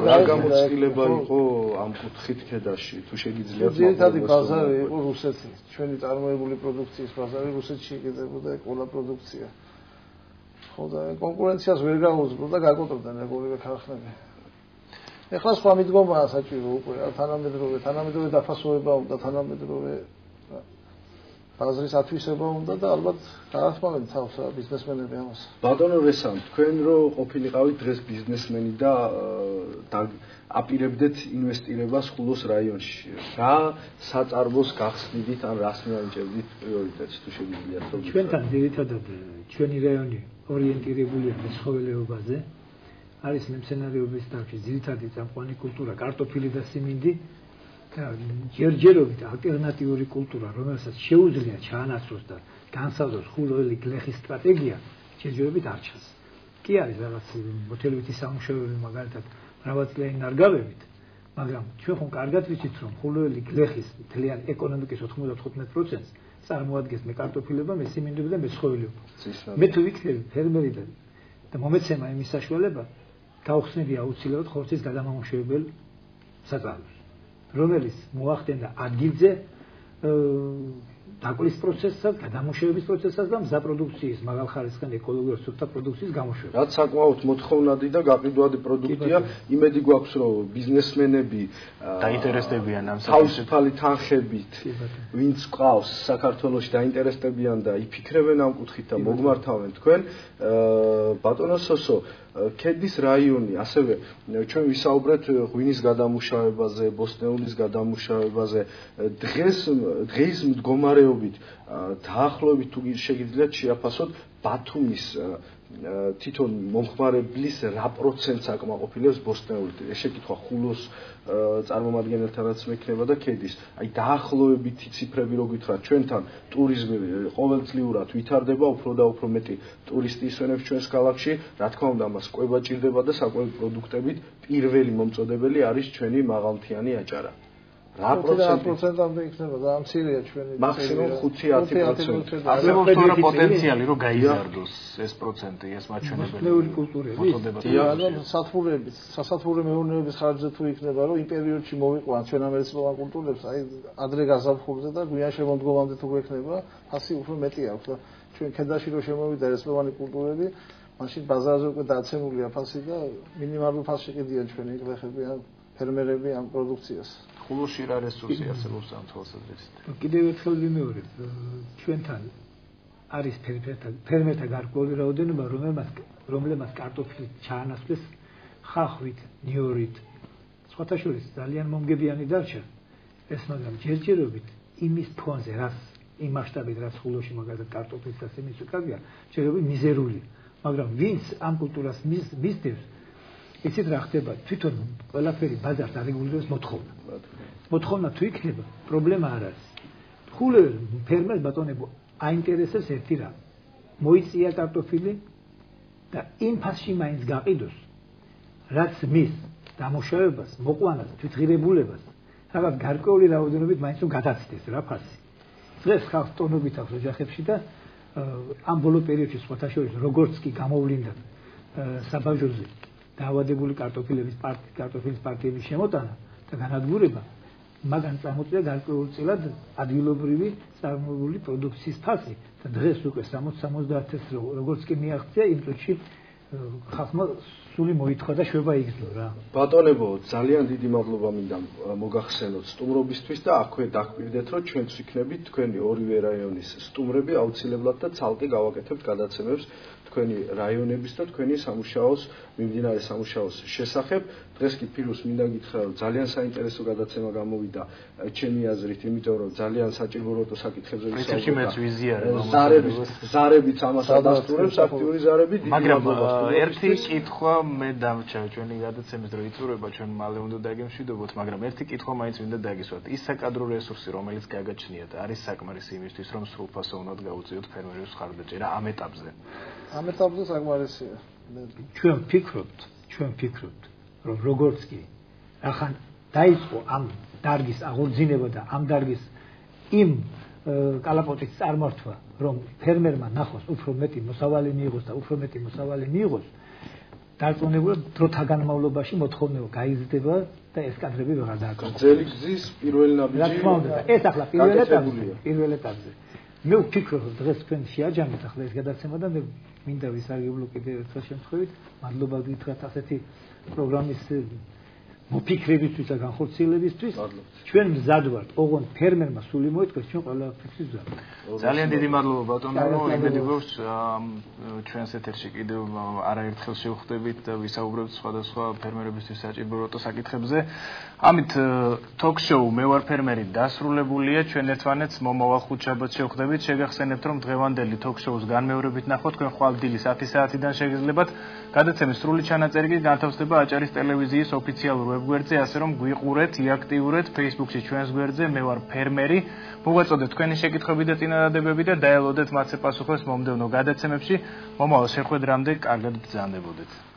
რა გამოცდილება იყო ამ კუთხით ქედაში თუ შეგიძლიათ ძირითადი ბაზარი იყო რუსეთი. ჩვენი წარმოებული პროდუქციის ბაზარი რუსეთში იყიდებოდა ყველა პროდუქცია. ხო და კონკურენციას ვერ გაუძლო და გაკოტრდნენ ეგორივე ქარხნები. ეხლა სხვა მიდგომაა საჭირო უკვე თანამედროვე დაფასება უნდა თანამედროვე ბაზრის ათვისება უნდა და ალბათ გაასწავლეთ თავს ბიზნესმენები ამას. ბატონო რესამ, თქვენ რო ყოფილიყავით დღეს ბიზნესმენი და აპირებდეთ ინვესტირებას ხულოს რაიონში. რა საწარმოს გახსნიდით ან რას მიანიჭებდით პრიორიტეტს თუ შეგიძლიათ რომ ჩვენთან ძირითადად ჩვენი რაიონი ორიენტირებულია მეცხოველეობაზე. არის მემცენარეობის დარგში ძირითადი წამყვანი კულტურა კარტოფილი და სიმინდი და ჯერჯერობით ალტერნატიული კულტურა რომელსაც შეუძლია ჩაანაცვლოს და განსაზღვროს ხულოველი გლეხის სტრატეგია ჯერჯერობით არ ჩანს. კი არის რაღაც მოთელვითი სამუშაოები მაგალითად მრავალწლიანი ნარგავებით, მაგრამ ჩვენ ხომ კარგად ვიცით რომ ხულოველი გლეხის მთლიან ეკონომიკის 95%-ს წარმოადგენს მე კარტოფილება, მე სიმინდები და მე ცხოველეობა. მე თუ ვიქნები ფერმერი და მომეცემა იმის საშუალება გაუხსნები აუცილებლად ხორცის გადამამუშავებელ საწარმოს, რომელიც მოახდენდა ადგილზე დაკლის პროცესსაც, გადამუშავების პროცესსაც და მზა პროდუქციის მაგალხარისხიან ეკოლოგიურ სუფთა პროდუქციის გამოშვებას. რაც საკმაოდ მოთხოვნადი და გაყიდვადი პროდუქტია, იმედი გვაქვს რომ ბიზნესმენები დაინტერესდებიან ამ თავისუფალი თანხებით, ვინც ყავს საქართველოში დაინტერესდებიან და იფიქრებენ ამ კუთხით და მოგმართავენ თქვენ. ბატონო სოსო, ქედის რაიონი, ასევე ჩვენ ვისაუბრეთ ღვინის გადამუშავებაზე, ბოსტნეულის გადამუშავებაზე. დღეს მდგომარეობით დაახლოებით თუ შეგიძლიათ შეაფასოთ ბათუმის თვითონ მომხმარებლის რა პროცენტს აკმაყოფილებს ბოსტნეულით. ეს შეკითხვა ხულოს წარმომადგენელთანაც მექნება და ქედის. აი დაახლოებითი ციფრები რო გითხრათ, ჩვენთან ტურიზმი ყოველწლიურად ვითარდება, უფრო და უფრო მეტი ტურისტი ისვენებს ჩვენს ქალაქში. რა თქმა უნდა, მას კვება ჭირდება და საკვები პროდუქტებით პირველი მომწოდებელი არის ჩვენი მაღალმთიანი აჭარა. რა პროცენტამდე იქნება და მცირეა ჩვენი მაქსიმუმ 5-10%. არსებობს თორე პოტენციალი რომ გაიზარდოს ეს პროცენტი, ეს მაჩვენებელი. ნეული კულტურები. სათბურებით, სასათბურე მეურნეობის ხარჯზე თუ იქნება რომ იმ პერიოდში მოვიყვან ჩვენ ამ ერისმოვან კულტურებს, აი ადრე გაზაფხულზე და გვიან შემოდგომამდე თუ გვექნება, ასე უფრო მეტი აქვს და ჩვენ ქედაში რო შემოვიდა ერისმოვანი კულტურები, მაშინ ბაზარზე უკვე დაცემულია ფასი და მინიმალური ფასში ყიდიან ჩვენი გლეხები ან ფერმერები ამ პროდუქციას. ხულოში რა რესურსი არსებობს ამ თვალსაზრისით? კიდევ ერთხელ ვიმეორებ, ჩვენთან არის ფერმერთა გარკვეული რაოდენობა, რომელმაც კარტოფილი ჩაანაცვლეს ხახვით, ნიორით. სხვათა შორის ძალიან მომგებიანი დარჩა ეს, მაგრამ ჯერჯერობით იმის ფონზე, რაც იმ მასშტაბით, რაც ხულოში მაგალითად კარტოფილის და სიმის უკავია, ჯერჯერობით მიზერულია. მაგრამ ვინც ამ კულტურას მისდევს, იცით რა ხდება, თვითონ ყველაფერი ბაზარს არეგულირებს მოთხოვნა. მოთხოვნა თუ იქნება, პრობლემა არ არის. ხულე ფერმერს ბატონებო აინტერესებს ერთი რამ. მოიწია კარტოფილი და იმ ფასში მაინც გაყიდოს, რაც მის დამუშავებას, მოყვანას, თვითღირებულებას, რაღაც გარკვეული რაოდენობით მაინც რომ გადაცდეს რა ფასი. დღეს ხალხ ტონობით აქვს ოჯახებში და ამ ბოლო პერიოდში სხვათა შორის როგორც კი გამოვლინდა საბაჟოზე დაავადებული კარტოფილის პარტიების შემოტანა და განადგურება, მაგან წამოწია გარკვეულწილად ადგილობრივი წარმოებული პროდუქციის ფასი და დღეს უკვე 60-70 როგორც კი მიაღწია იმ წუთში ხალხმა სული მოითხოვა და შვება იგრძნო რა. ბატონებო, ძალიან დიდი მადლობა მინდა მოგახსენოთ სტუმრობისთვის და აქვე დაგკვირდეთ, რომ ჩვენც ვიქნებით თქვენი ორივე რაიონის სტუმრები აუცილებლად და ცალკე გავაკეთებთ გადაცემებს თქვენი რაიონების და თქვენი სამუშაოს მიმდინარე სამუშაოს შესახებ. დღეს კი ფილუს მინდა გითხრა, რომ ძალიან საინტერესო გადაცემა გამოვიდა ჩემი აზრით, იმიტომ რომ ძალიან საჭიროებო საკითხებზე ვისაუბრეთ. ზარებით ამას ადასტურებს, აქტიური ზარები დიდი მადლობა. ერთი კითხვა მე დამრჩა ჩვენი გადაცემის დრო იწურება, ჩვენ მალე უნდა დაგემშვიდობოთ, მაგრამ ერთი კითხვა მაინც მინდა დაგისვათ. ის საკადრო რესურსი, რომელიც გაგაჩნიათ, არის საკმარისი იმისთვის, რომ სრულფასოვნად გაუწიოთ ფერმერების ხარდაჭერა ამ ეტაპზე? ამ ეტაპზე საკმარისია. ჩვენ ვფიქრობთ, რომ როგორც კი ახან დაიწყო ამ დარგის აღორძინება და ამ დარგის იმ კალაპოტის წარმართვა, რომ ფერმერმა ნახოს უფრო მეტი მოსავალი მიიღოს და უფრო მეტი მოსავალი მიიღოს, დარწმუნებულად დროთა განმავლობაში მოთხოვნა გაიზრდება და ეს კადრები ვეღარ დააკავოს. ძელი გზის პირველი ნაბიჯი. რა თქმა უნდა, ეს ახლა პირველ ეტაპზე. მე ვფიქრობ, რომ დღეს თქვენ შეაჯამეთ ახლა ეს გადაცემა და მე მინდა ვისარგებლო კიდევ ერთხელ შემთხვევით, მადლობა გითხრათ ასეთი პროგრამის მოფიქრებისთვის და განხორციელებისთვის. ჩვენ მზად ვართ, ოღონდ ფერმერმა სული მოითხოვს, ჩვენ ყველაფერთვის მზად ვართ. ძალიან დიდი მადლობა ბატონო, იმედი გვაქვს ჩვენს ეთერში კიდევ არაერთხელ შევხვდებით და ვისაუბრებთ სხვადასხვა ფერმერებისთვის საჭირო საკითხებზე. ამით ток-შოუ მე ვარ ფერმერი დასრულებულია. ჩვენ ერთმანეთს მომავალ ხუთშაბათს შევხვდებით. შეგახსენებთ, რომ დღევანდელი ток-შოუს განმეორებით ნახოთ თქვენ ხვალბიდის 10 საათიდან შეგიძლიათ. გადაცემის სრული ჩანაწერი კი განთავსდება აჭარის ტელევიზიის ოფიციალურ ვებგვერდზე, ასე რომ გვიყურეთ, იაქტიურეთ Facebook-ში ჩვენს გვერდზე მე ვარ ფერმერი. მოგაწოდეთ თქვენი შეკითხვები და წინადადებები და დაელოდეთ მათზე პასუხებს მომდევნო გადაცემებში. მომავალ შეხვედრამდე კარგად ბრძანდებოდეთ.